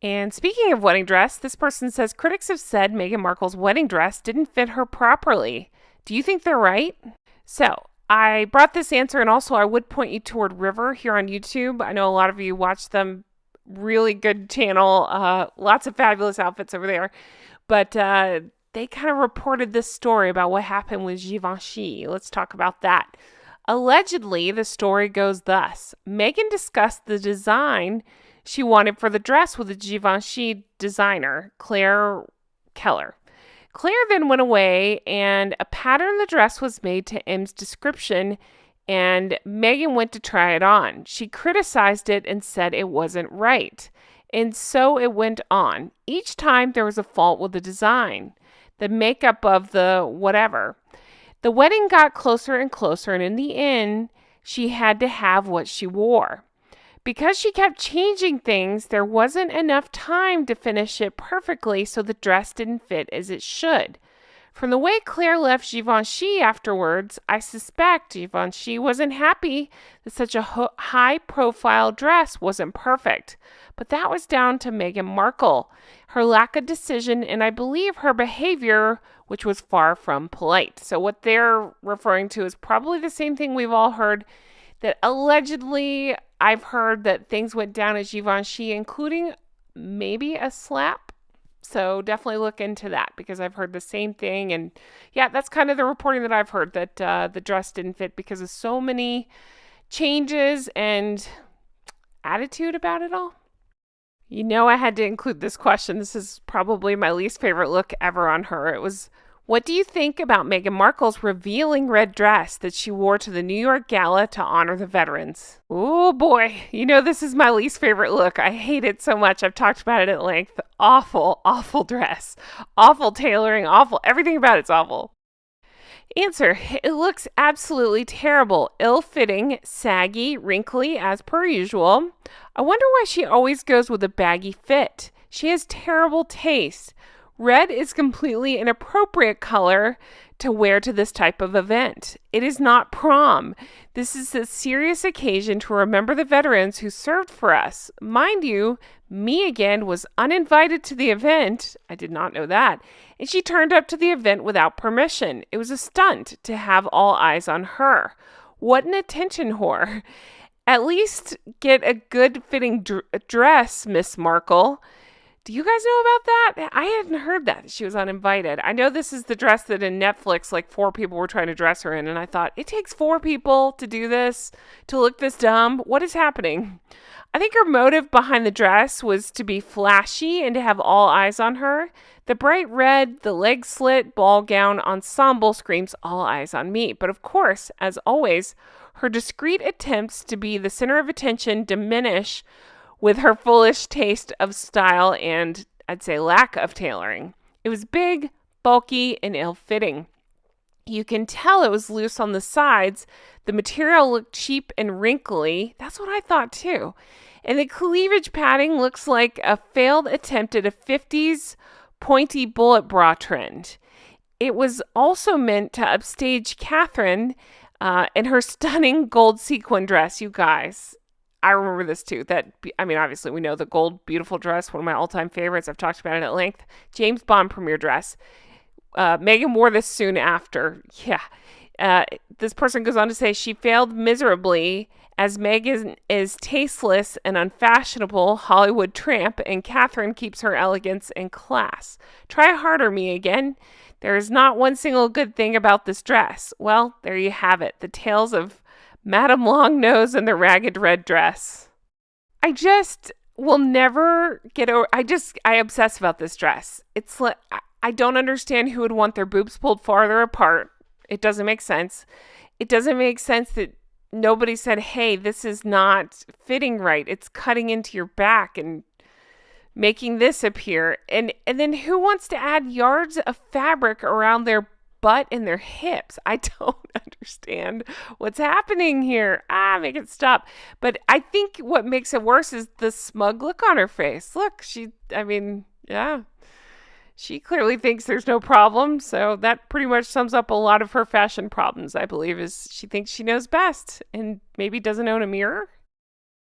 And speaking of wedding dress, this person says critics have said Meghan Markle's wedding dress didn't fit her properly. Do you think they're right? So I brought this answer, and also I would point you toward River here on YouTube. I know a lot of you watch them. Really good channel. Lots of fabulous outfits over there. But they kind of reported this story about what happened with Givenchy. Let's talk about that. Allegedly, the story goes thus. Meghan discussed the design she wanted for the dress with the Givenchy designer, Claire Keller. Claire then went away, and a pattern of the dress was made to M's description, and Meghan went to try it on. She criticized it and said it wasn't right. And so it went on. Each time there was a fault with the design, the makeup of the whatever. The wedding got closer and closer, and in the end, she had to have what she wore. Because she kept changing things, there wasn't enough time to finish it perfectly, so the dress didn't fit as it should. From the way Claire left Givenchy afterwards, I suspect Givenchy wasn't happy that such a high-profile dress wasn't perfect. But that was down to Meghan Markle, her lack of decision, and I believe her behavior, which was far from polite. So what they're referring to is probably the same thing we've all heard, that allegedly I've heard that things went down at Givenchy, including maybe a slap. So definitely look into that, because I've heard the same thing. And yeah, that's kind of the reporting that I've heard, that the dress didn't fit because of so many changes and attitude about it all. You know, I had to include this question. This is probably my least favorite look ever on her. It was, what do you think about Meghan Markle's revealing red dress that she wore to the New York Gala to honor the veterans? Oh boy, you know this is my least favorite look. I hate it so much. I've talked about it at length. Awful, awful dress. Awful tailoring, awful. Everything about it's awful. Answer: it looks absolutely terrible. Ill-fitting, saggy, wrinkly as per usual. I wonder why she always goes with a baggy fit. She has terrible taste. Red is completely inappropriate color to wear to this type of event. It is not prom. This is a serious occasion to remember the veterans who served for us. Mind you, Meghan was uninvited to the event. I did not know that. And she turned up to the event without permission. It was a stunt to have all eyes on her. What an attention whore. At least get a good fitting dress, Miss Markle. Do you guys know about that? I hadn't heard that she was uninvited. I know this is the dress that in Netflix, like 4 people were trying to dress her in. And I thought, it takes 4 people to do this, to look this dumb. What is happening? I think her motive behind the dress was to be flashy and to have all eyes on her. The bright red, the leg slit, ball gown ensemble screams all eyes on me. But of course, as always, her discreet attempts to be the center of attention diminish with her foolish taste of style and, I'd say, lack of tailoring. It was big, bulky, and ill-fitting. You can tell it was loose on the sides. The material looked cheap and wrinkly. That's what I thought too. And the cleavage padding looks like a failed attempt at a 50s pointy bullet bra trend. It was also meant to upstage Catherine in her stunning gold sequin dress, you guys. I remember this too. Obviously we know the gold beautiful dress, one of my all-time favorites. I've talked about it at length. James Bond premiere dress. Meghan wore this soon after. Yeah. This person goes on to say she failed miserably as Meghan is tasteless and unfashionable Hollywood tramp, and Catherine keeps her elegance and class. Try harder, Meghan. There is not one single good thing about this dress. Well, there you have it. The tales of Madame Longnose and the ragged red dress. I just will never get over. I obsess about this dress. It's like, I don't understand who would want their boobs pulled farther apart. It doesn't make sense. It doesn't make sense that nobody said, hey, this is not fitting right. It's cutting into your back and making this appear. And then who wants to add yards of fabric around their butt and their hips? I don't understand what's happening here. Make it stop. But I think what makes it worse is the smug look on her face. Look, yeah. She clearly thinks there's no problem, so that pretty much sums up a lot of her fashion problems, I believe, is she thinks she knows best and maybe doesn't own a mirror.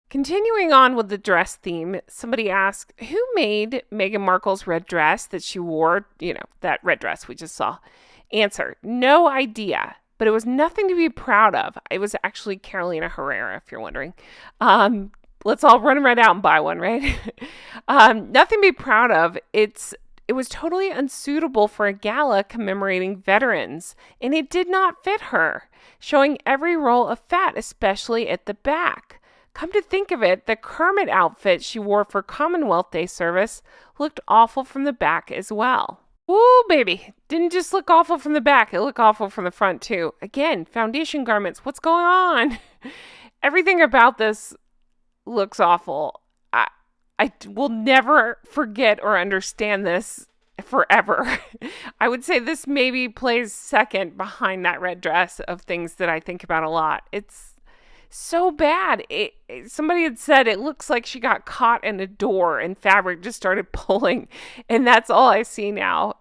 Continuing on with the dress theme, somebody asked, who made Meghan Markle's red dress that she wore, that red dress we just saw? Answer, no idea, but it was nothing to be proud of. It was actually Carolina Herrera, if you're wondering. Let's all run right out and buy one, right? Nothing to be proud of. It was totally unsuitable for a gala commemorating veterans, and it did not fit her, showing every roll of fat, especially at the back. Come to think of it, the Kermit outfit she wore for Commonwealth Day service looked awful from the back as well. Ooh, baby. Didn't just look awful from the back, it looked awful from the front too. Again, foundation garments, what's going on? Everything about this looks awful. I will never forget or understand this forever. I would say this maybe plays second behind that red dress of things that I think about a lot. It's so bad. Somebody had said it looks like she got caught in a door and fabric just started pulling, and that's all I see now.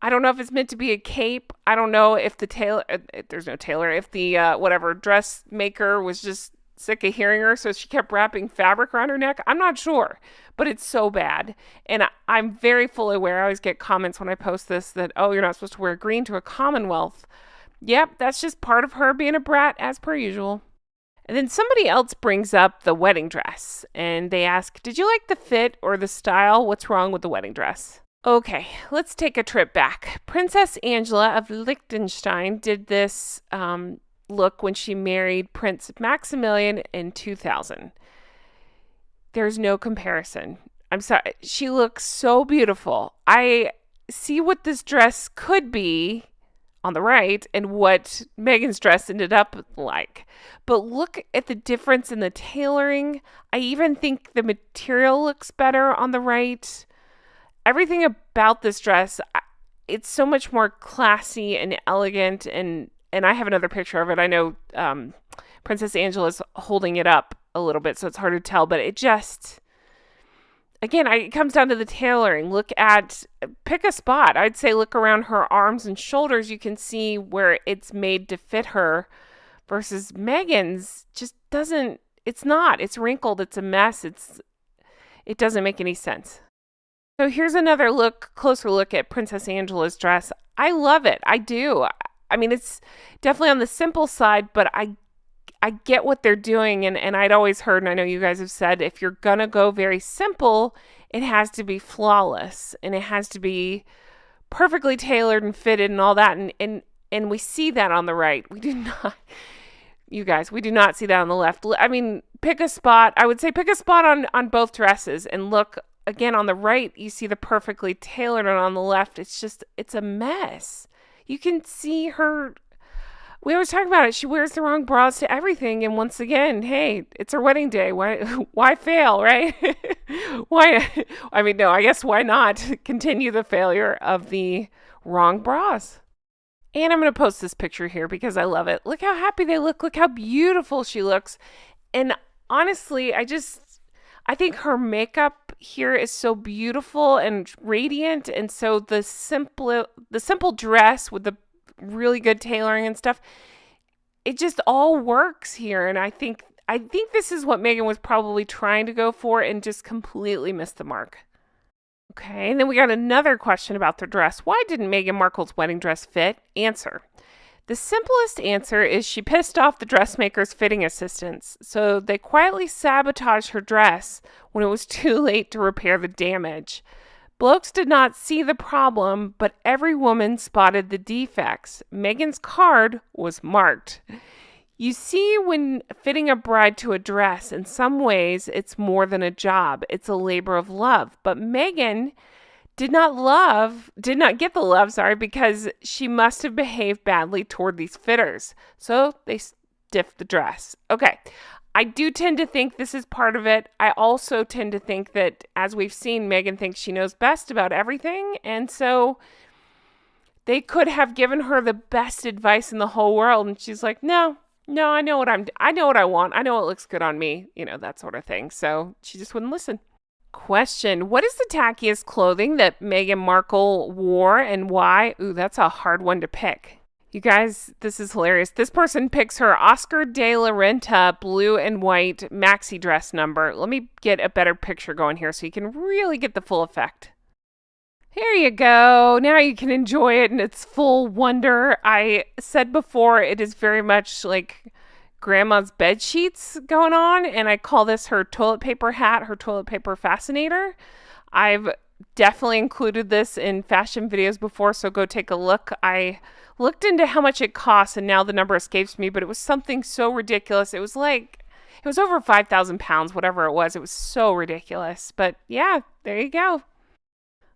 I don't know if it's meant to be a cape. I don't know if the tailor, there's no tailor, if the whatever dressmaker was just sick of hearing her, so she kept wrapping fabric around her neck. I'm not sure, but it's so bad. And I'm very fully aware. I always get comments when I post this that, oh, you're not supposed to wear green to a Commonwealth. Yep, that's just part of her being a brat as per usual. And then somebody else brings up the wedding dress, and they ask, did you like the fit or the style? What's wrong with the wedding dress? Okay, let's take a trip back. Princess Angela of Liechtenstein did this look when she married Prince Maximilian in 2000. There's no comparison. I'm sorry. She looks so beautiful. I see what this dress could be on the right and what Meghan's dress ended up like. But look at the difference in the tailoring. I even think the material looks better on the right. Everything about this dress, it's so much more classy and elegant, and I have another picture of it. I know Princess Angela's holding it up a little bit, so it's hard to tell, but it just, again, it comes down to the tailoring. Pick a spot. I'd say look around her arms and shoulders. You can see where it's made to fit her versus Meghan's just doesn't, it's wrinkled. It's a mess. It doesn't make any sense. So here's another closer look at Princess Angela's dress. I love it. I do. I mean, it's definitely on the simple side, but I get what they're doing. And I'd always heard, and I know you guys have said, if you're going to go very simple, it has to be flawless and it has to be perfectly tailored and fitted and all that. And we see that on the right. We do not, you guys, we do not see that on the left. I mean, pick a spot. I would say pick a spot on both dresses and look. Again, on the right, you see the perfectly tailored, and on the left, it's a mess. You can see her. We always talk about it. She wears the wrong bras to everything. And once again, hey, it's her wedding day. Why fail, right? Why? I mean, no, I guess why not continue the failure of the wrong bras? And I'm going to post this picture here because I love it. Look how happy they look. Look how beautiful she looks. And honestly, I think her makeup here is so beautiful and radiant, and so the simple dress with the really good tailoring and stuff, it just all works here. And I think this is what Meghan was probably trying to go for and just completely missed the mark. Okay, and then we got another question about the dress. Why didn't Meghan Markle's wedding dress fit? Answer. The simplest answer is she pissed off the dressmaker's fitting assistants, so they quietly sabotaged her dress when it was too late to repair the damage. Blokes did not see the problem, but every woman spotted the defects. Meghan's card was marked. You see, when fitting a bride to a dress, in some ways, it's more than a job. It's a labor of love. But Meghan did not get the love, because she must have behaved badly toward these fitters. So they stiffed the dress. Okay. I do tend to think this is part of it. I also tend to think that, as we've seen, Meghan thinks she knows best about everything. And so they could have given her the best advice in the whole world. And she's like, no, I know what I want. I know what looks good on me, that sort of thing. So she just wouldn't listen. Question: what is the tackiest clothing that Meghan Markle wore and why? Ooh, that's a hard one to pick. You guys, this is hilarious. This person picks her Oscar de la Renta blue and white maxi dress number. Let me get a better picture going here so you can really get the full effect. Here you go. Now you can enjoy it in its full wonder. I said before, it is very much like grandma's bed sheets going on, and I call this her toilet paper hat, her toilet paper fascinator. I've definitely included this in fashion videos before, so go take a look. I looked into how much it costs, and now the number escapes me, but it was something so ridiculous. It was over 5,000 pounds, whatever it was. It was so ridiculous. But yeah, there you go.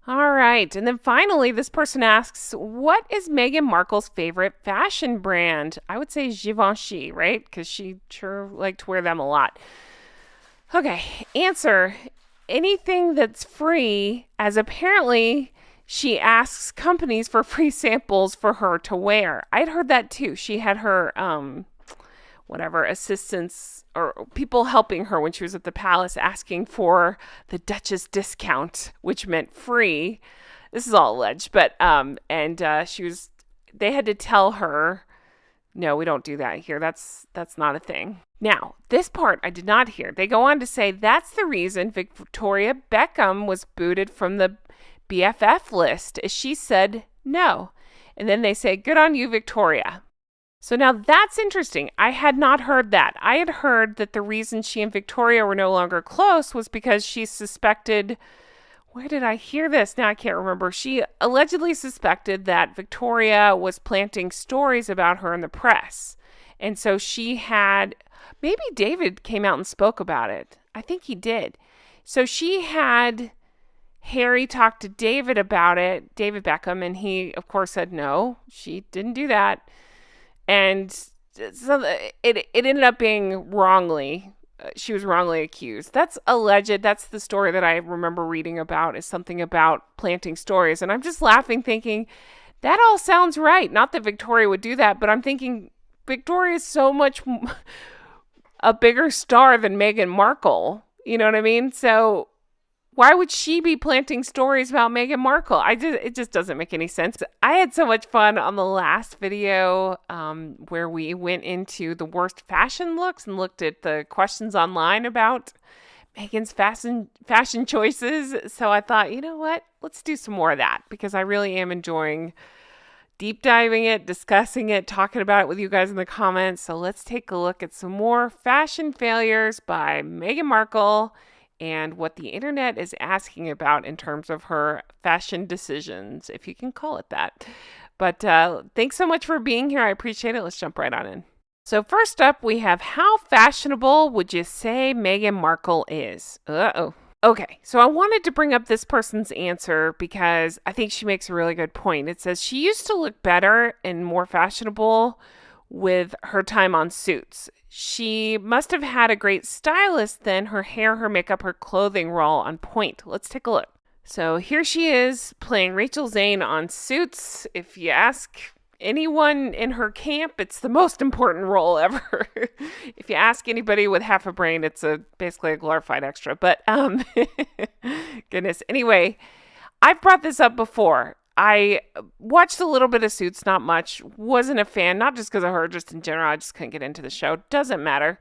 All right. And then finally, this person asks, what is Meghan Markle's favorite fashion brand? I would say Givenchy, right? Because she sure liked to wear them a lot. Okay. Answer: anything that's free, as apparently she asks companies for free samples for her to wear. I'd heard that too. She had her, assistants or people helping her when she was at the palace asking for the Duchess discount, which meant free. This is all alleged, but, they had to tell her, no, we don't do that here. That's not a thing. Now, this part I did not hear. They go on to say that's the reason Victoria Beckham was booted from the BFF list, as she said no. And then they say, good on you, Victoria. So now that's interesting. I had not heard that. I had heard that the reason she and Victoria were no longer close was because she suspected, where did I hear this? Now I can't remember. She allegedly suspected that Victoria was planting stories about her in the press. And so she had, maybe David came out and spoke about it. I think he did. So she had Harry talk to David about it, David Beckham, and he, of course, said no, she didn't do that. And so it ended up being wrongly. She was wrongly accused. That's alleged. That's the story that I remember reading about, is something about planting stories. And I'm just laughing, thinking, that all sounds right. Not that Victoria would do that, but I'm thinking Victoria is so much a bigger star than Meghan Markle. You know what I mean? So why would she be planting stories about Meghan Markle? It just doesn't make any sense. I had so much fun on the last video where we went into the worst fashion looks and looked at the questions online about Meghan's fashion choices. So I thought, you know what? Let's do some more of that, because I really am enjoying deep diving it, discussing it, talking about it with you guys in the comments. So let's take a look at some more fashion failures by Meghan Markle and what the internet is asking about in terms of her fashion decisions, if you can call it that. But thanks so much for being here. I appreciate it. Let's jump right on in. So first up, we have, how fashionable would you say Meghan Markle is? Uh-oh. Okay, so I wanted to bring up this person's answer because I think she makes a really good point. It says she used to look better and more fashionable with her time on Suits. She must have had a great stylist then. Her hair, her makeup, her clothing were all on point. Let's take a look. So here she is playing Rachel Zane on Suits. If you ask anyone in her camp, it's the most important role ever. If you ask anybody with half a brain, it's basically a glorified extra. But goodness. Anyway, I've brought this up before. I watched a little bit of Suits, not much. Wasn't a fan, not just because of her, just in general. I just couldn't get into the show. Doesn't matter.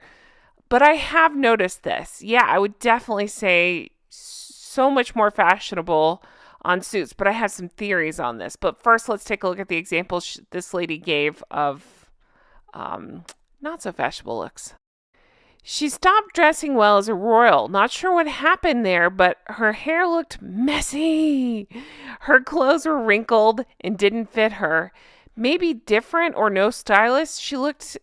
But I have noticed this. Yeah, I would definitely say so much more fashionable on Suits, but I have some theories on this. But first, let's take a look at the example this lady gave of not so fashionable looks. She stopped dressing well as a royal. Not sure what happened there, but her hair looked messy. Her clothes were wrinkled and didn't fit her. Maybe different or no stylist. She looked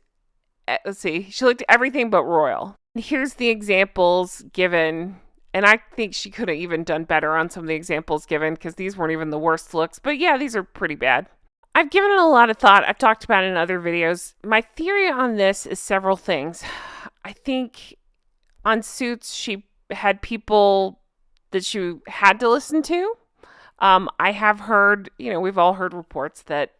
let's see, she looked everything but royal. Here's the examples given, and I think she could have even done better on some of the examples given because these weren't even the worst looks. But yeah, these are pretty bad. I've given it a lot of thought. I've talked about it in other videos. My theory on this is several things. I think on Suits, she had people that she had to listen to. I have heard, we've all heard reports that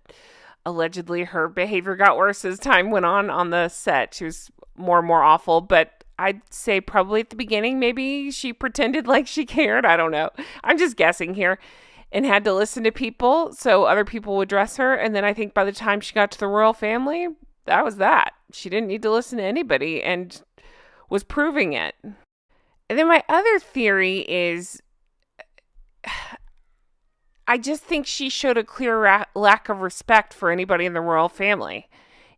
allegedly her behavior got worse as time went on the set. She was more and more awful, but I'd say probably at the beginning, maybe she pretended like she cared. I don't know. I'm just guessing here. And had to listen to people so other people would dress her. And then I think by the time she got to the royal family, that was that. She didn't need to listen to anybody and was proving it. And then my other theory is I just think she showed a clear lack of respect for anybody in the royal family.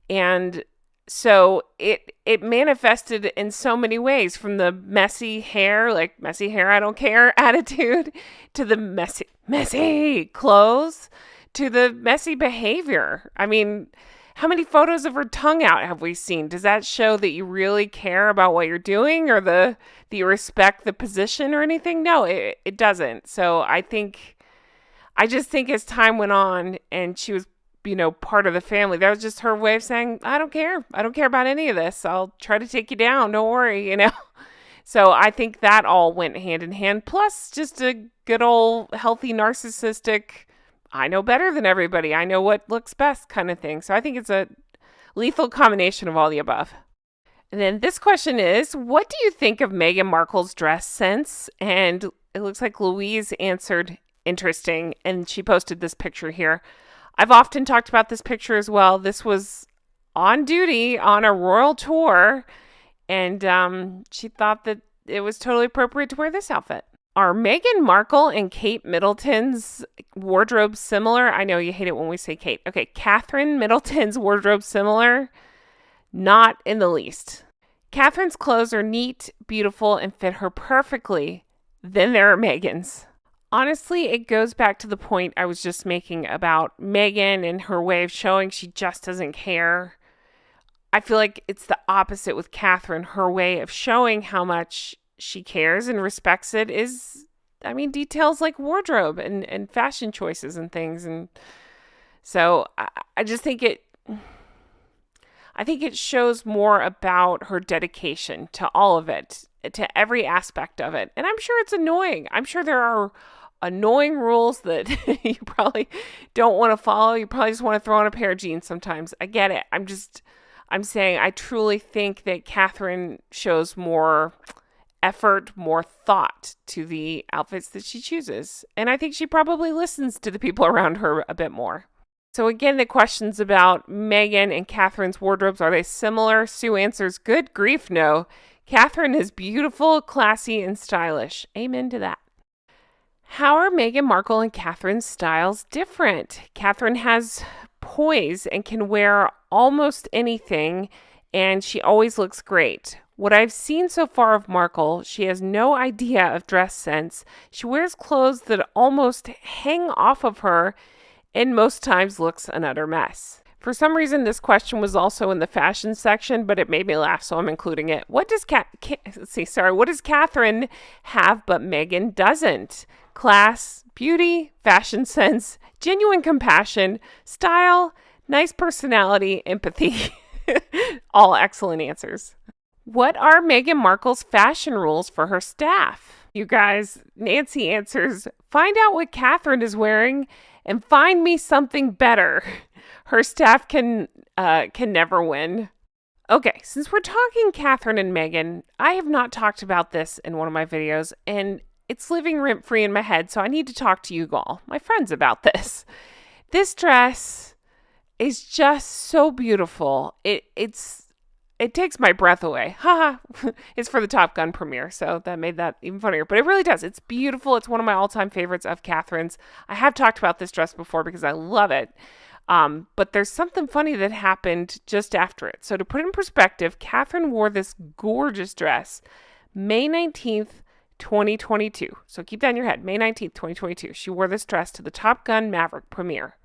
And so it manifested in so many ways, from the messy hair, like messy hair, I don't care attitude, to the messy clothes, to the messy behavior. I mean, how many photos of her tongue out have we seen? Does that show that you really care about what you're doing, or that you respect the position or anything? No, it doesn't. So I just think as time went on and she was, part of the family, that was just her way of saying, I don't care. I don't care about any of this. I'll try to take you down. Don't worry, So I think that all went hand in hand. Plus just a good old healthy narcissistic, I know better than everybody. I know what looks best kind of thing. So I think it's a lethal combination of all the above. And then this question is, what do you think of Meghan Markle's dress sense? And it looks like Louise answered interesting, and she posted this picture here. I've often talked about this picture as well. This was on duty on a royal tour, and she thought that it was totally appropriate to wear this outfit. Are Meghan Markle and Kate Middleton's wardrobes similar? I know you hate it when we say Kate. Okay, Catherine Middleton's wardrobe similar? Not in the least. Catherine's clothes are neat, beautiful, and fit her perfectly. Then there are Meghan's. Honestly, it goes back to the point I was just making about Meghan and her way of showing she just doesn't care. I feel like it's the opposite with Catherine. Her way of showing how much she cares and respects it is, details like wardrobe and fashion choices and things. And so I just think it shows more about her dedication to all of it, to every aspect of it. And I'm sure it's annoying. I'm sure there are annoying rules that you probably don't want to follow. You probably just want to throw on a pair of jeans sometimes. I get it. I'm saying I truly think that Catherine shows more effort, more thought to the outfits that she chooses. And I think she probably listens to the people around her a bit more. So again, the questions about Meghan and Catherine's wardrobes, are they similar? Sue answers, good grief, no. Catherine is beautiful, classy, and stylish. Amen to that. How are Meghan Markle and Catherine's styles different? Catherine has poise and can wear almost anything, and she always looks great. What I've seen so far of Markle, she has no idea of dress sense. She wears clothes that almost hang off of her, and most times looks an utter mess. For some reason, this question was also in the fashion section, but it made me laugh, so I'm including it. What does Catherine have but Meghan doesn't? Class, beauty, fashion sense, genuine compassion, style, nice personality, empathy. All excellent answers. What are Meghan Markle's fashion rules for her staff? You guys, Nancy answers, find out what Catherine is wearing and find me something better. Her staff can never win. Okay, since we're talking Catherine and Meghan, I have not talked about this in one of my videos, and it's living rent-free in my head, so I need to talk to you all, my friends, about this. This dress is just so beautiful. It takes my breath away. Haha. It's for the Top Gun premiere, so that made that even funnier. But it really does. It's beautiful. It's one of my all-time favorites of Catherine's. I have talked about this dress before because I love it. But there's something funny that happened just after it. So to put it in perspective, Catherine wore this gorgeous dress May 19th, 2022. So keep that in your head. May 19th, 2022. She wore this dress to the Top Gun Maverick premiere.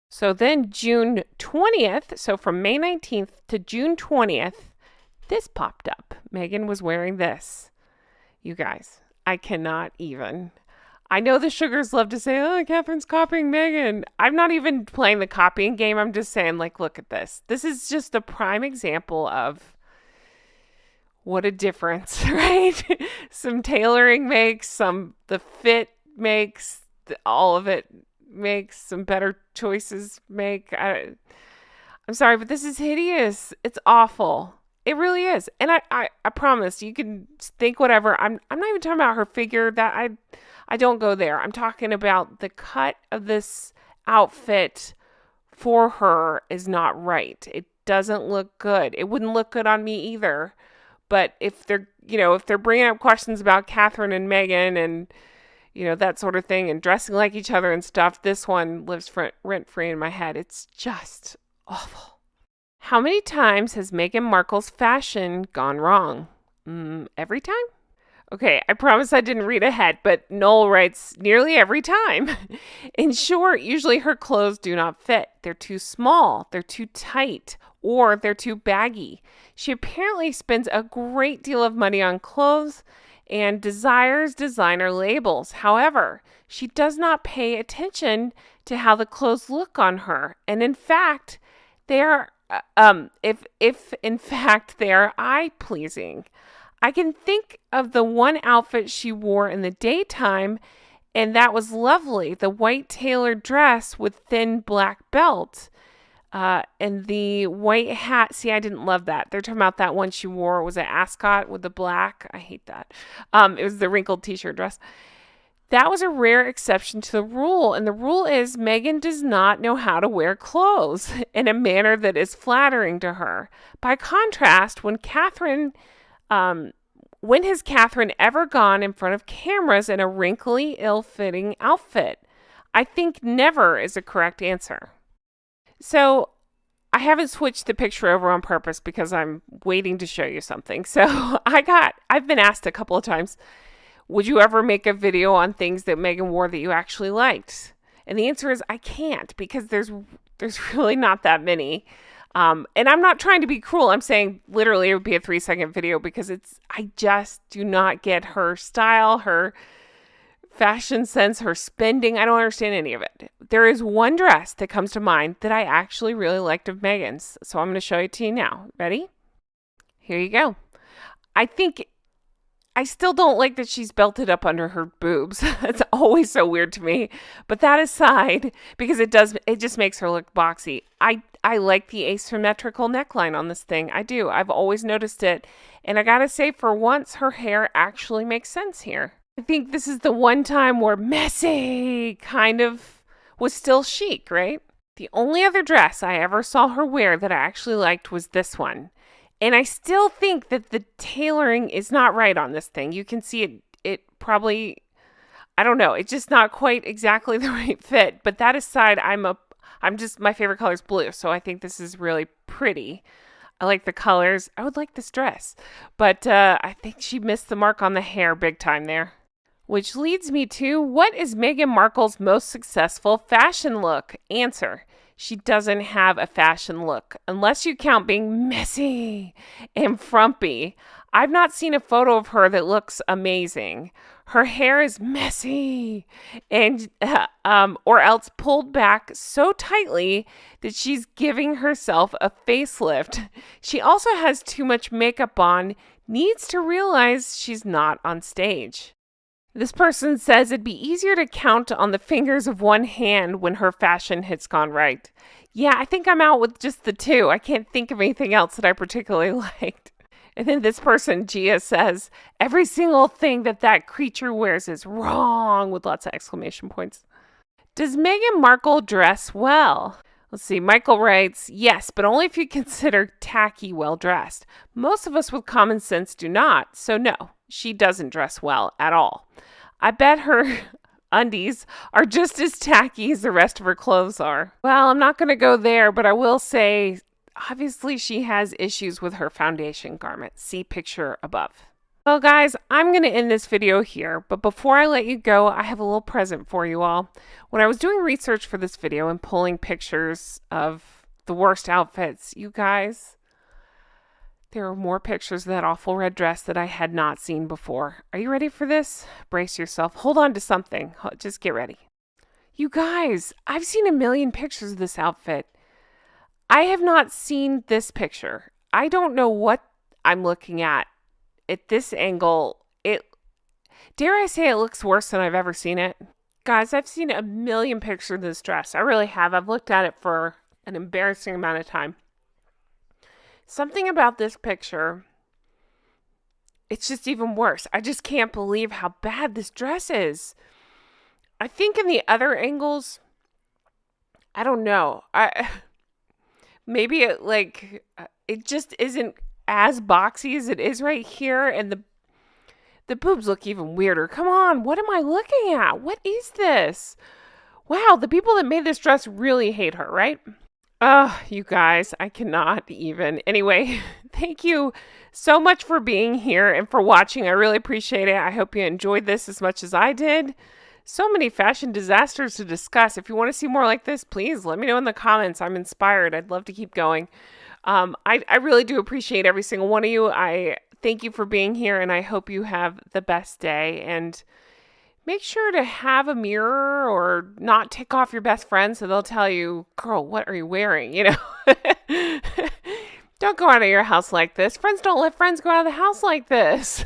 So then June 20th, so from May 19th to June 20th, this popped up. Meghan was wearing this. You guys, I cannot even. I know the sugars love to say, oh, Catherine's copying Meghan. I'm not even playing the copying game. I'm just saying, like, look at this. This is just a prime example of what a difference, right? Some tailoring makes, the fit makes, all of it makes, some better choices make. I'm sorry, but this is hideous. It's awful. It really is. And I promise you can think whatever. I'm not even talking about her figure. That I don't go there. I'm talking about the cut of this outfit for her is not right. It doesn't look good. It wouldn't look good on me either. But if they're bringing up questions about Catherine and Meghan and, that sort of thing and dressing like each other and stuff, this one lives rent-free in my head. It's just awful. How many times has Meghan Markle's fashion gone wrong? Every time? Okay, I promise I didn't read ahead, but Noel writes nearly every time. In short, usually her clothes do not fit. They're too small, they're too tight, or they're too baggy. She apparently spends a great deal of money on clothes and desires designer labels. However, she does not pay attention to how the clothes look on her. And in fact, they are, if in fact they are eye-pleasing. I can think of the one outfit she wore in the daytime, and that was lovely. The white tailored dress with thin black belt and the white hat. See, I didn't love that. They're talking about that one she wore. It was an ascot with the black. I hate that. It was the wrinkled t-shirt dress. That was a rare exception to the rule. And the rule is Meghan does not know how to wear clothes in a manner that is flattering to her. By contrast, when has Catherine ever gone in front of cameras in a wrinkly, ill-fitting outfit? I think never is a correct answer. So I haven't switched the picture over on purpose because I'm waiting to show you something. So I've been asked a couple of times, would you ever make a video on things that Meghan wore that you actually liked? And the answer is I can't, because there's really not that many. And I'm not trying to be cruel. I'm saying literally it would be a 3-second video because I just do not get her style, her fashion sense, her spending. I don't understand any of it. There is one dress that comes to mind that I actually really liked of Meghan's. So I'm going to show it to you now. Ready? Here you go. I still don't like that she's belted up under her boobs. It's always so weird to me. But that aside, because it just makes her look boxy. I like the asymmetrical neckline on this thing. I do. I've always noticed it. And I gotta say, for once, her hair actually makes sense here. I think this is the one time where messy kind of was still chic, right? The only other dress I ever saw her wear that I actually liked was this one. And I still think that the tailoring is not right on this thing. You can see it probably, I don't know, it's just not quite exactly the right fit. But that aside, my favorite color is blue. So I think this is really pretty. I like the colors. I would like this dress. But I think she missed the mark on the hair big time there. Which leads me to, what is Meghan Markle's most successful fashion look? Answer. She doesn't have a fashion look, unless you count being messy and frumpy. I've not seen a photo of her that looks amazing. Her hair is messy and or else pulled back so tightly that she's giving herself a facelift. She also has too much makeup on, needs to realize she's not on stage. This person says it'd be easier to count on the fingers of one hand when her fashion hits gone right. Yeah, I think I'm out with just the two. I can't think of anything else that I particularly liked. And then this person, Gia, says, every single thing that creature wears is wrong, with lots of exclamation points. Does Meghan Markle dress well? Let's see, Michael writes, yes, but only if you consider tacky well-dressed. Most of us with common sense do not, so no, she doesn't dress well at all. I bet her undies are just as tacky as the rest of her clothes are. Well, I'm not going to go there, but I will say, obviously she has issues with her foundation garment. See picture above. Well, guys, I'm going to end this video here, but before I let you go, I have a little present for you all. When I was doing research for this video and pulling pictures of the worst outfits, you guys, there are more pictures of that awful red dress that I had not seen before. Are you ready for this? Brace yourself. Hold on to something. Just get ready. You guys, I've seen a million pictures of this outfit. I have not seen this picture. I don't know what I'm looking at this angle. Dare I say it looks worse than I've ever seen it. Guys, I've seen a million pictures of this dress. I really have. I've looked at it for an embarrassing amount of time. Something about this picture, it's just even worse. I just can't believe how bad this dress is. I think in the other angles, I don't know. Maybe it just isn't as boxy as it is right here, and the boobs look even weirder. Come on, what am I looking at? What is this? Wow, the people that made this dress really hate her, right? Oh, you guys, I cannot even. Anyway, thank you so much for being here and for watching. I really appreciate it. I hope you enjoyed this as much as I did. So many fashion disasters to discuss. If you want to see more like this, please let me know in the comments. I'm inspired. I'd love to keep going. I really do appreciate every single one of you. I thank you for being here, and I hope you have the best day. And make sure to have a mirror or not tick off your best friend so they'll tell you, girl, what are you wearing? You know, don't go out of your house like this. Friends don't let friends go out of the house like this.